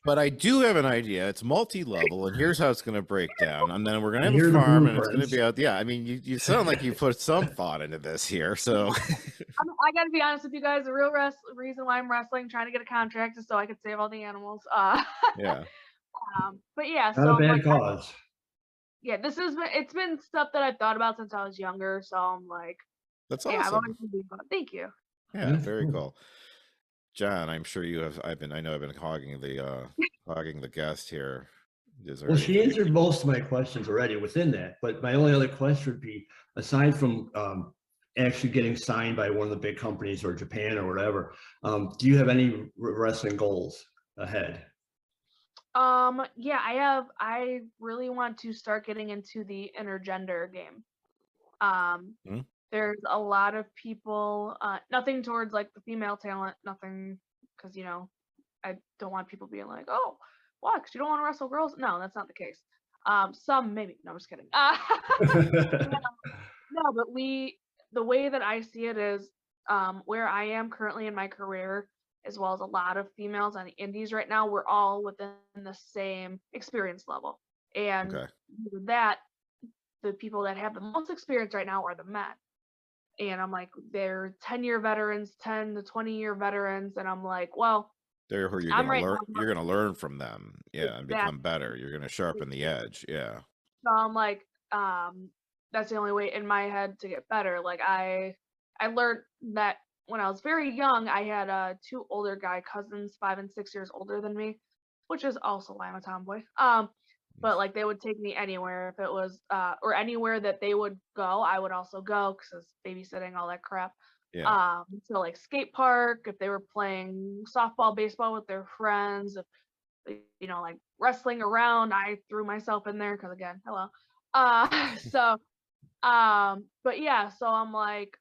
But I do have an idea. It's multi-level, and here's how it's going to break down. And then we're going to have Here a are the farm, and it's going to blueprints. be out. Yeah, I mean, you sound like you put some thought into this here. So I gotta be honest with you guys. The real reason why I'm wrestling, trying to get a contract, is so I could save all the animals. yeah, But yeah, Not so a I'm like, bad cause. yeah, it's been stuff that I've thought about since I was younger. So I'm like, that's yeah, I've always awesome. been thinking about it. Thank you. Yeah, That's very cool. cool. John, I'm sure you have. I know I've been hogging the guest here. Is there Well, she anything? answered most of my questions already within that, but my only other question would be, aside from actually getting signed by one of the big companies or Japan or whatever, do you have any wrestling goals ahead? Yeah, I really want to start getting into the intergender game. Hmm? There's a lot of people, nothing towards like the female talent, nothing, because I don't want people being like, oh, why? Because you don't want to wrestle girls? No, that's not the case. Some maybe. No, I'm just kidding. No, but the way that I see it is, where I am currently in my career, as well as a lot of females on the indies right now, we're all within the same experience level. And Okay. with that, the people that have the most experience right now are the men. And I'm like, they're 10-year veterans, 10 to 20-year veterans. And I'm like, well, They're who you're I'm gonna right learn. now. You're gonna learn from them. Yeah, and become Exactly. better. You're gonna sharpen the edge. Yeah. So I'm like, that's the only way in my head to get better. Like I learned that when I was very young, I had two older guy cousins, 5 and 6 years older than me, which is also why I'm a tomboy. But like they would take me anywhere if it was or anywhere that they would go, I would also go because babysitting, all that crap. Yeah. So like skate park, if they were playing softball, baseball with their friends, if like wrestling around, I threw myself in there because again, hello. So but yeah, so I'm like,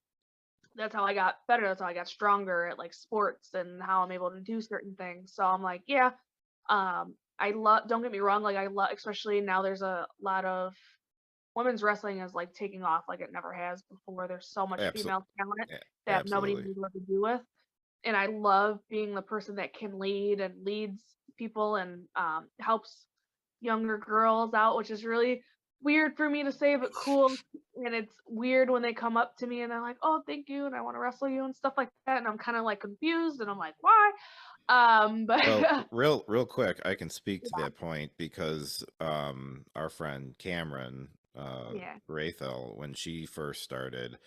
that's how I got better. That's how I got stronger at like sports and how I'm able to do certain things. So I'm like, yeah, I love, don't get me wrong, like I love, especially now there's a lot of women's wrestling is like taking off like it never has before. There's so much Absolutely. female talent Yeah, that nobody absolutely. knows what to do with. And I love being the person that can lead and leads people and helps younger girls out, which is really weird for me to say, but cool. And it's weird when they come up to me and they're like, "Oh, thank you," and I want to wrestle you and stuff like that. And I'm kind of like confused, and I'm like, "Why?" But Well, real quick, I can speak to yeah, that point because our friend Cameron yeah, Rathel, when she first started,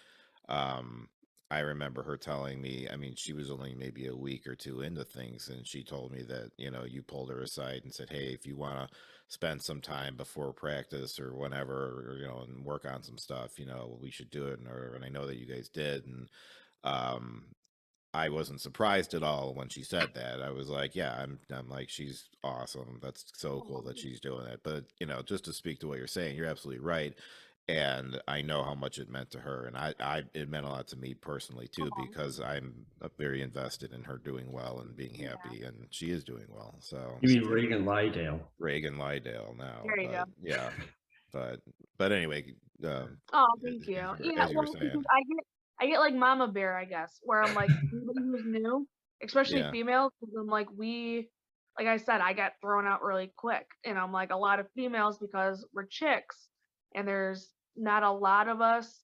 um, I remember her telling me, I mean, she was only maybe a week or two into things, and she told me that, you pulled her aside and said, hey, if you want to spend some time before practice or whenever, or, and work on some stuff, we should do it. And I know that you guys did. And um, I wasn't surprised at all when she said that. I was like, yeah, I'm like, she's awesome. That's so cool that she's doing it. But, just to speak to what you're saying, you're absolutely right. And I know how much it meant to her. And it meant a lot to me personally too, because I'm very invested in her doing well and being yeah. happy, and she is doing well. So You mean Reagan Lydale? Reagan Lydale now, There you go. but yeah, but anyway, Oh, thank you. Yeah, as you were well, because saying, I get like mama bear, I guess, where I'm like anybody who's new, especially yeah, females, because I'm like like I said, I got thrown out really quick, and I'm like a lot of females because we're chicks, and there's not a lot of us.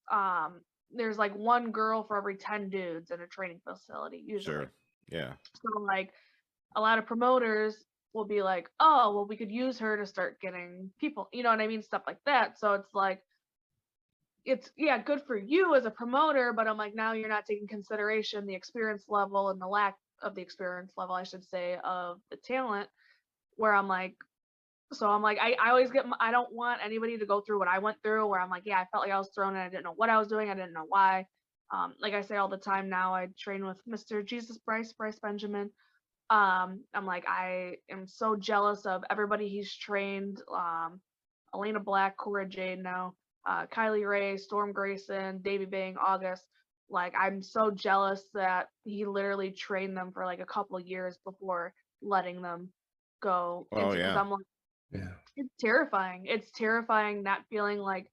There's like one girl for every 10 dudes in a training facility usually. sure, yeah, So like a lot of promoters will be like, oh, well, we could use her to start getting people, you know what I mean, stuff like that. So it's like it's yeah good for you as a promoter, but I'm like, now you're not taking consideration the experience level and the lack of the experience level, I should say, of the talent, where I'm like, so I'm like, I always I don't want anybody to go through what I went through, where I'm like, yeah, I felt like I was thrown and I didn't know what I was doing, I didn't know why. Like I say all the time now, I train with Mr. Jesus Bryce Benjamin. I'm like, I am so jealous of everybody he's trained. Elena Black, Cora Jade now, Kylie Ray, Storm Grayson, Davey Bang, August. Like, I'm so jealous that he literally trained them for like a couple years before letting them go oh into, because yeah, I'm like, Yeah. it's terrifying. It's terrifying not feeling like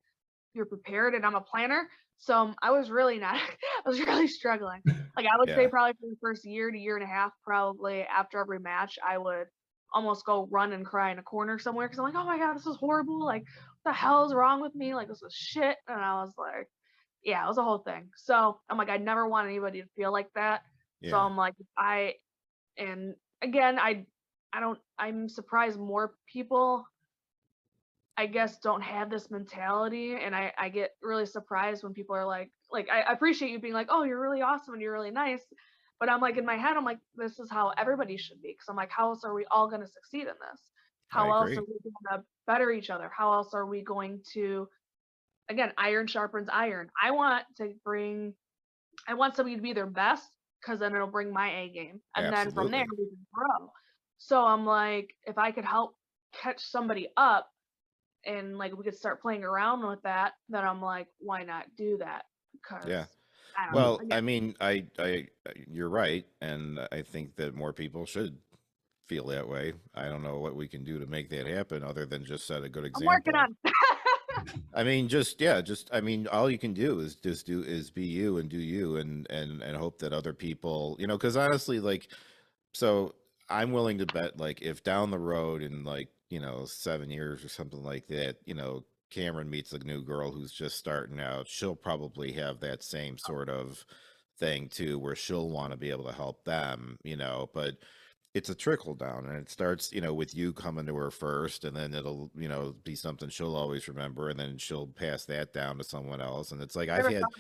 you're prepared, and I'm a planner. So I was really not, I was really struggling. Like I would say Yeah. probably for the first year to year and a half, probably after every match, I would almost go run and cry in a corner somewhere because I'm like, oh my God, this is horrible. Like, what the hell is wrong with me? Like, this is shit. And I was like, yeah, it was a whole thing. So I'm like, I never want anybody to feel like that. So Yeah. I'm like, and again, I'm surprised more people, I guess, don't have this mentality, and I get really surprised when people are like I appreciate you being like, oh, you're really awesome and you're really nice, but I'm like in my head, I'm like, this is how everybody should be, because I'm like, how else are we all going to succeed in this? I How else are agree. we going to better each other? How else are we going to, again, iron sharpens iron? I want somebody to be their best, because then it'll bring my A game, and then from there Absolutely. we can grow. So I'm like, if I could help catch somebody up, and like we could start playing around with that, then I'm like, why not do that? Because Yeah. I don't know. Well, I Again, mean, you're right, and I think that more people should feel that way. I don't know what we can do to make that happen other than just set a good I'm working example. on it. I mean, I mean, all you can do is be you and do you, and hope that other people, because honestly, like, so I'm willing to bet, like, if down the road in, like, 7 years or something like that, Cameron meets a new girl who's just starting out, she'll probably have that same sort of thing too, where she'll want to be able to help them, but it's a trickle down, and it starts, with you coming to her first, and then it'll, be something she'll always remember, and then she'll pass that down to someone else. And it's like I've Never had, thought-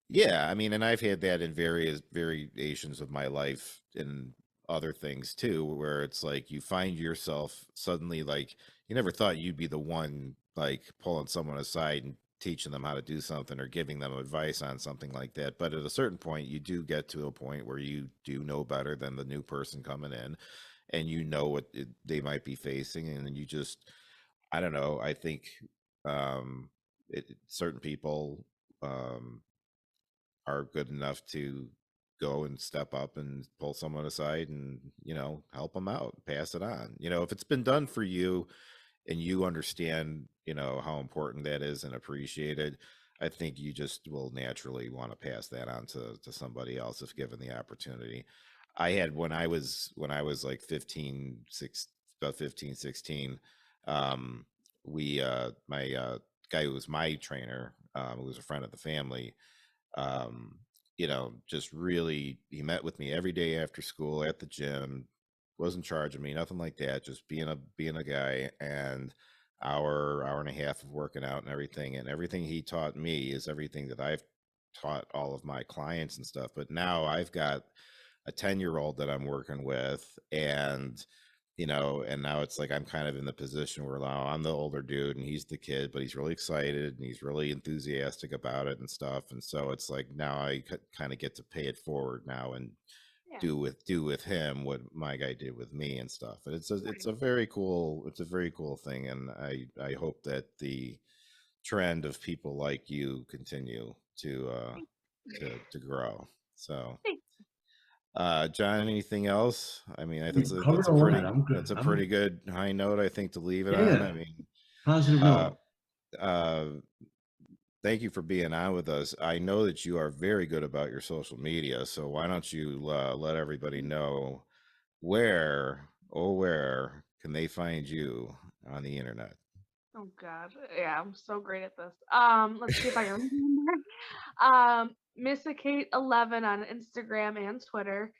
yeah, I mean, and I've had that in various variations of my life in other things too, where it's like you find yourself suddenly, like, you never thought you'd be the one, like, pulling someone aside and teaching them how to do something or giving them advice on something like that. But at a certain point, you do get to a point where you do know better than the new person coming in, and you know what they might be facing, and then you just, I don't know, I think certain people um are good enough to go and step up and pull someone aside and, help them out, pass it on. If it's been done for you and you understand, how important that is and appreciate it, I think you just will naturally want to pass that on to somebody else if given the opportunity. I had, when I was like 15, 16, we my guy who was my trainer, who was a friend of the family, um, just really, he met with me every day after school at the gym, wasn't charging me, nothing like that, just being a guy, and hour and a half of working out and everything he taught me is everything that I've taught all of my clients and stuff. But now I've got a 10-year-old that I'm working with, and now it's like I'm kind of in the position where now I'm the older dude and he's the kid, but he's really excited and he's really enthusiastic about it and stuff. And so it's like now I kind of get to pay it forward now and yeah, do with him what my guy did with me and stuff. And it's a very cool thing, and I hope that the trend of people like you continue to grow. So thanks. John, anything else? I mean, You covered that's a a lot. pretty I'm good. that's a pretty good high note, I think, to leave it on. I Yeah, mean, positive uh, note. uh, thank you for being on with us. I know that you are very good about your social media, so why don't you let everybody know where can they find you on the internet? Oh God, yeah, I'm so great at this. Let's see if I can remember. Missa Kate 11 on Instagram and Twitter.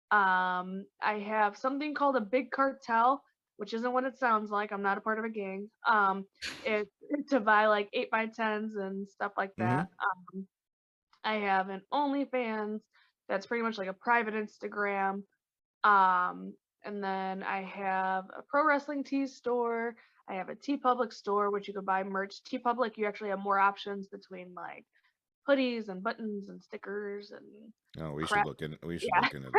I have something called a big cartel, which isn't what it sounds like. I'm not a part of a gang. It's to buy like 8x10s and stuff like Mm-hmm. that. I have an OnlyFans that's pretty much like a private Instagram. Um, and then I have a pro wrestling tees store. I have a T Public store, which you could buy merch. T Public, you actually have more options between like hoodies and buttons and stickers and Oh, crap. we should Yeah. look into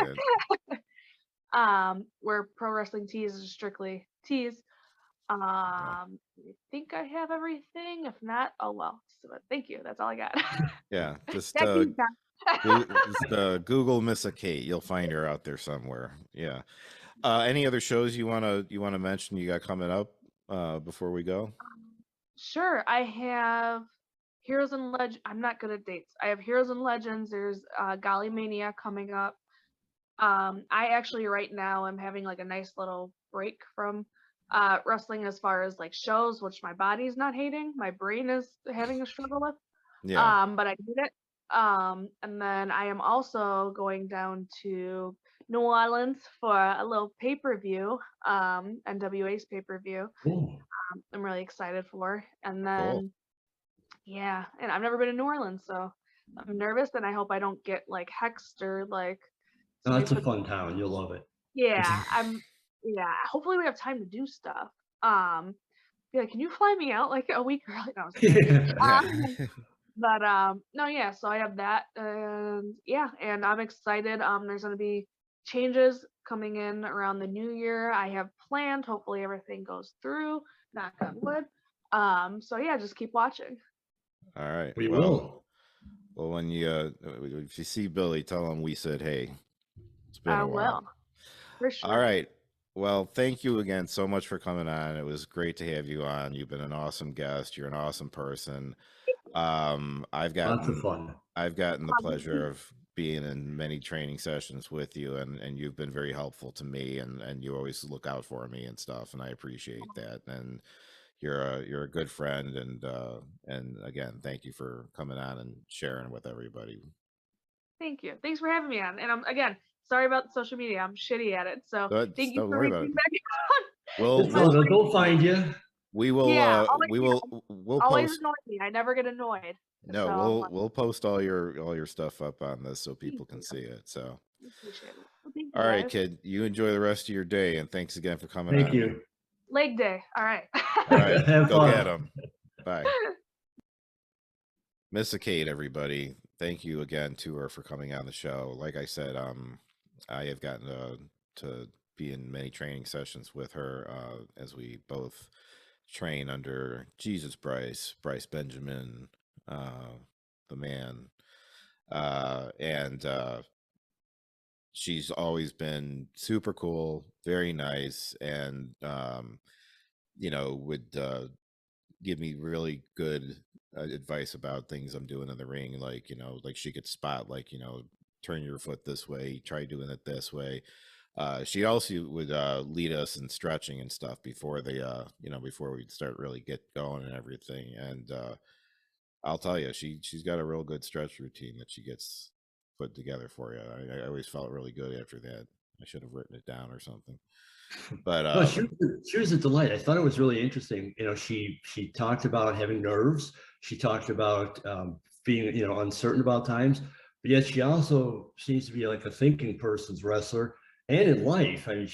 that. Where pro wrestling tees is strictly tees. Yeah. I think I have everything. If not, oh well. So, but thank you. That's all I got. Yeah, just Back to you, Tom. Google Missa Kate. You'll find her out there somewhere. Yeah. Any other shows you wanna mention you got coming up before we go? Sure. I have. Heroes and Legends. I'm not good at dates. I have Heroes and Legends. There's Golly Mania coming up. I actually right now I'm having like a nice little break from wrestling as far as like shows, which my body's not hating. My brain is having a struggle with. Yeah. But I need it. And then I am also going down to New Orleans for a little pay-per-view, NWA's pay-per-view. Ooh. I'm really excited for. And Cool. then yeah, and I've never been to New Orleans, so I'm nervous and I hope I don't get like hexed or like No, somebody that's a puts fun town. You'll love it. yeah, hopefully we have time to do stuff. Be like, can you fly me out like a week early? No, I was kidding. Yeah. But no, yeah, so I have that, and yeah, and I'm excited. There's gonna be changes coming in around the new year. I have planned. Hopefully everything goes through. Knock on wood. So yeah, just keep watching. All right. We Well, will. well, when you if you see Billy, tell him we said hey. It's been I a while. will, for sure. All right. Well, thank you again so much for coming on. It was great to have you on. You've been an awesome guest. You're an awesome person. I've Lots of gotten fun. the pleasure of being in many training sessions with you, and you've been very helpful to me, and you always look out for me and stuff, and I appreciate that. And you're a good friend, and again, thank you for coming on and sharing with everybody. Thank you. Thanks for having me on. And I'm again sorry about social media. I'm shitty at it. So thank you Don't for worry about reaching it. back We'll They'll find you. we will Yeah, we'll always post. annoy me. I never get annoyed. No, So we'll post all your stuff up on this so people can see it. So, appreciate it. Well, thank you all right, guys. kid, you enjoy the rest of your day, and thanks again for coming Thank on. you. Leg day. All right. All right, Have go fun. get them. Bye. Missa Kate, everybody. Thank you again to her for coming on the show. Like I said, I have gotten to be in many training sessions with her as we both train under Jesus Bryce Benjamin, the man, and she's always been super cool, very nice, and would give me really good advice about things I'm doing in the ring. Like, like she could spot, like, turn your foot this way, try doing it this way. She also would lead us in stretching and stuff before before we'd start really get going and everything. And I'll tell you, she's got a real good stretch routine that she gets put together for you. I always felt really good after that. I should have written it down or something. But No, she was a delight. I thought it was really interesting. She talked about having nerves. She talked about being uncertain about times, but yet she also seems to be like a thinking person's wrestler. And in life, I mean,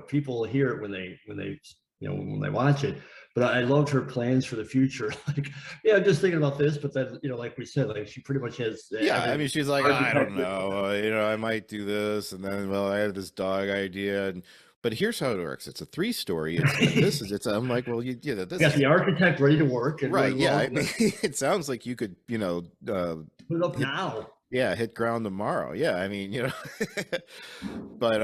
people hear it when they watch it. But I loved her plans for the future. Like, I'm just thinking about this, but then like we said, like she pretty much has. I mean, she's like, I don't know, I might do this, and then I have this dog idea, but here's how it works. It's a 3-story. I'm like, well, this got the architect ready to work, and right? Yeah, I mean, it sounds like you could, put it up now. Yeah, hit ground tomorrow. Yeah, I mean, but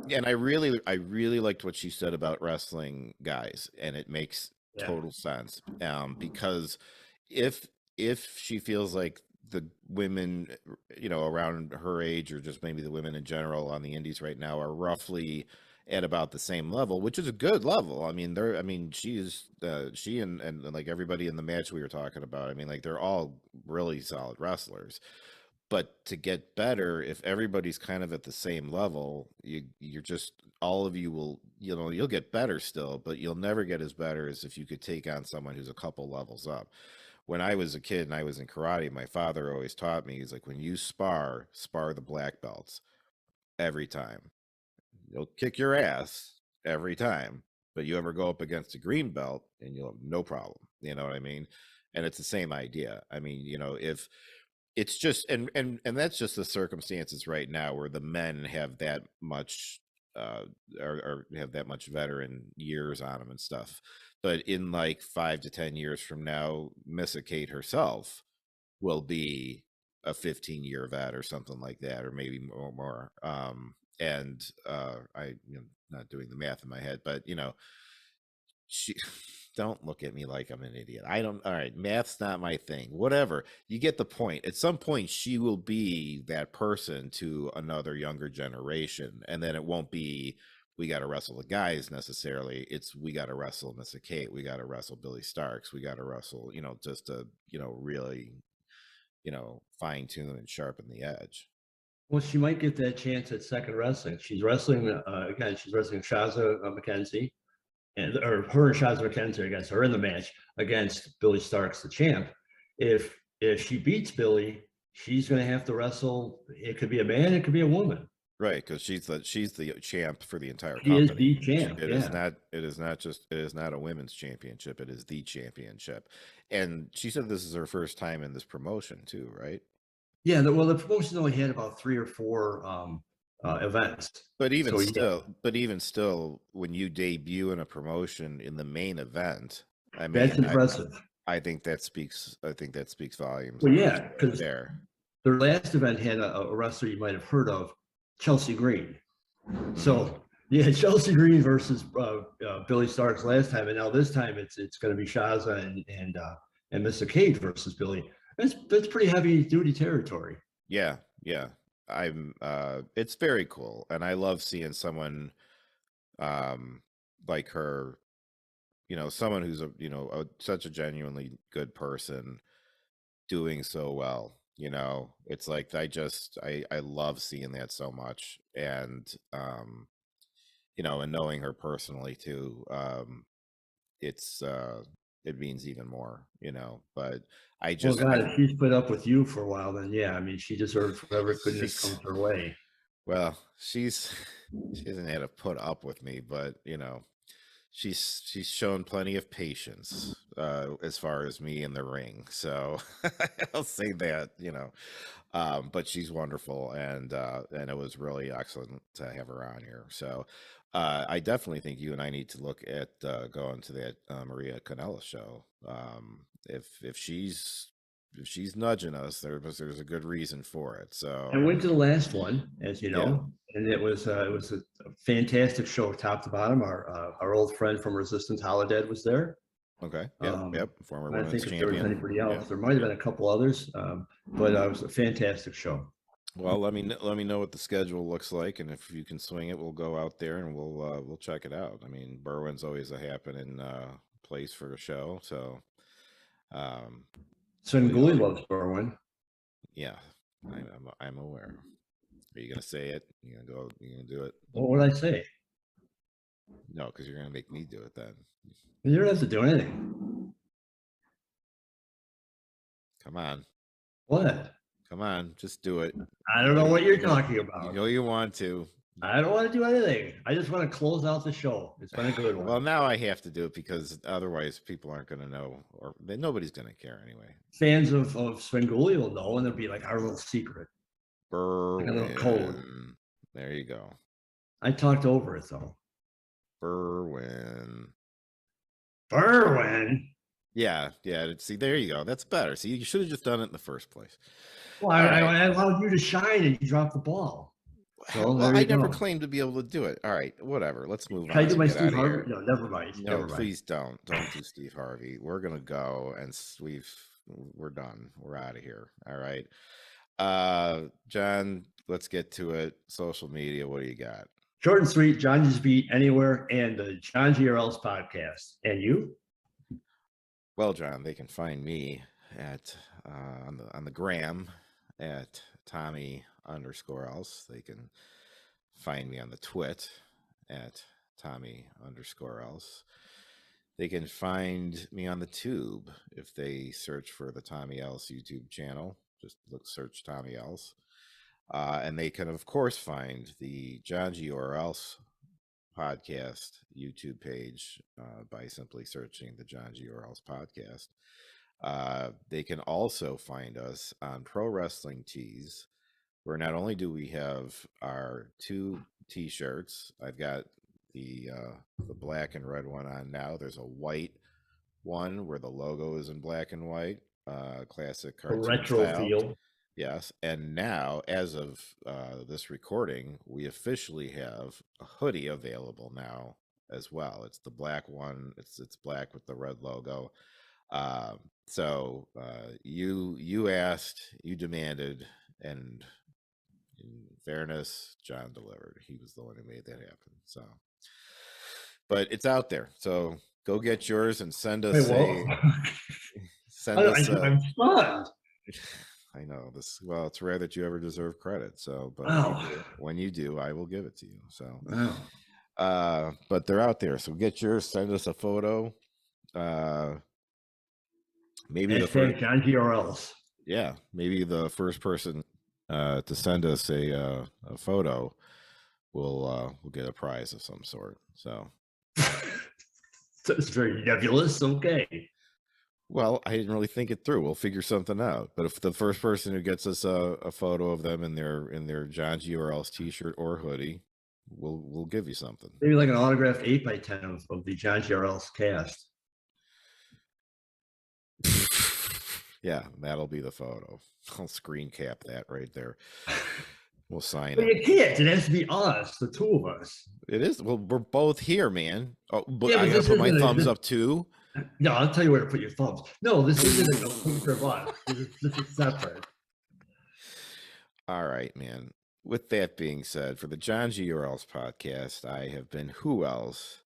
and I really liked what she said about wrestling guys, and it makes total sense. Because if she feels like the women, around her age, or just maybe the women in general on the indies right now, are roughly at about the same level, which is a good level. I mean, she and like everybody in the match we were talking about, I mean, like they're all really solid wrestlers. But to get better, if everybody's kind of at the same level, you're just, all of you will, you'll get better still, but you'll never get as better as if you could take on someone who's a couple levels up. When I was a kid and I was in karate, my father always taught me, he's like, when you spar the black belts every time. You'll kick your ass every time, but you ever go up against a green belt and you'll have no problem. You know what I mean? And it's the same idea. I mean, if it's just, and that's just the circumstances right now where the men have that much or have that much veteran years on them and stuff. But in like 5 to 10 years from now, Missa Kate herself will be a 15-year vet or something like that, or maybe more. And I, not doing the math in my head, but she don't look at me like I'm an idiot. I don't. All right, math's not my thing. Whatever. You get the point. At some point, she will be that person to another younger generation, and then it won't be we got to wrestle the guys necessarily. It's we got to wrestle Missa Kate. We got to wrestle Billie Starkz. We got to wrestle, just to really, fine tune and sharpen the edge. Well, she might get that chance at second wrestling. She's wrestling again. She's wrestling Shazza McKenzie, or her and Shazza McKenzie against her in the match against Billie Starkz, the champ. If she beats Billie, she's going to have to wrestle. It could be a man, it could be a woman. Right, because she's the champ for the entire She company. is the champ. It is not a women's championship. It is the championship. And she said this is her first time in this promotion too, right? Yeah, well, the promotion only had about 3 or 4 events. But even still, when you debut in a promotion in the main event, I mean, that's impressive. I think that speaks volumes. Well, yeah, because their last event had a wrestler you might have heard of, Chelsea Green. So yeah, Chelsea Green versus Billie Starkz last time, and now this time it's going to be Shazza and Missa Kate versus Billie. That's pretty heavy duty territory. Yeah. I'm it's very cool, and I love seeing someone like her, someone who's such a genuinely good person doing so well. It's like I love seeing that so much, and and knowing her personally too, it means even more, but I just if she's put up with you for a while, then yeah, I mean, she deserves whatever goodness comes her way. Well, she hasn't had to put up with me, but she's shown plenty of patience as far as me in the ring, so I'll say that. But she's wonderful, and it was really excellent to have her on here. So I definitely think you and I need to look at going to that Maria Kanellis show. If she's nudging us, there's a good reason for it. So I went to the last one, as you know, and it was a fantastic show, top to bottom. Our old friend from Resistance, Holiday, was there. Okay. Yep. Former women's champion. If there was anybody else, there might have been a couple others, but it was a fantastic show. Well, let me know what the schedule looks like, and if you can swing it, we'll go out there and we'll check it out. I mean, Berwyn's always a happening place for a show, so. Swinguli loves Berwyn. Yeah, I'm aware. Are you gonna say it? You gonna do it? What would I say? No, because you're gonna make me do it then. You don't have to do anything. Come on. What? Come on, just do it. I don't know what you're talking about. You know you want to. I don't want to do anything. I just want to close out the show. It's been a good one. Well, now I have to do it because otherwise people aren't going to know, or nobody's going to care anyway. Fans of Swinguli will know, and it'll be like our little secret. Berwyn. Like a little code. There you go. I talked over it though. Berwyn. Yeah. See, there you go. That's better. See, you should have just done it in the first place. Well, I allowed you to shine, and you dropped the ball. So well, I never claimed to be able to do it. All right, whatever. Let's move on. Can I do my Steve Harvey? No, never mind. No, please don't. Don't do Steve Harvey. We're gonna go, and we're done. We're out of here. All right, John. Let's get to it. Social media. What do you got? Short and sweet. Johngy's Beat Anywhere and the Johngy or Else podcast. And you? Well, John, they can find me at on the gram at Tommy_else. They can find me on the twit at Tommy_else. They can find me on the tube if they search for the Tommy Else YouTube channel. Just search Tommy Else. And they can, of course, find the Johngy or Else podcast YouTube page by simply searching the Johngy or Else podcast. They can also find us on Pro Wrestling Tees, where not only do we have our 2 t-shirts. I've got the black and red one on now. There's a white one where the logo is in black and white, classic cartoon retro style. feel. Yes, and now, as of this recording, we officially have a hoodie available now as well. It's the black one. It's black with the red logo. So you asked, you demanded, and in fairness, John delivered. He was the one who made that happen. So, but it's out there. So go get yours and send us I'm stunned. I know this. Well, it's rare that you ever deserve credit. So, but Wow. when you do, I will give it to you. So, wow. But they're out there. So get yours. Send us a photo. Maybe the first Johngy or else. Yeah, maybe the first person to send us a photo will get a prize of some sort. So it's very nebulous. Okay. Well, I didn't really think it through. We'll figure something out. But if the first person who gets us a photo of them in their Johngy or else t-shirt or hoodie, we'll give you something. Maybe like an autographed 8x10 of the Johngy or else cast. Yeah, that'll be the photo. I'll screen cap that right there. We'll sign but it. You can't. It has to be us, the two of us. It is. Well, we're both here, man. Oh, but I gotta put my thumbs up too. No, I'll tell you where to put your thumbs. No, this isn't a picture of us. This is separate. All right, man. With that being said, for the Johngy or else podcast, I have been who else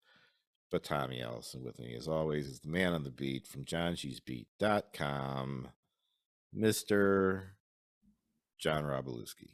but Tommy Ellison. With me, as always, is the man on the beat from JohnG'sBeat.com, Mr. John Robalewski.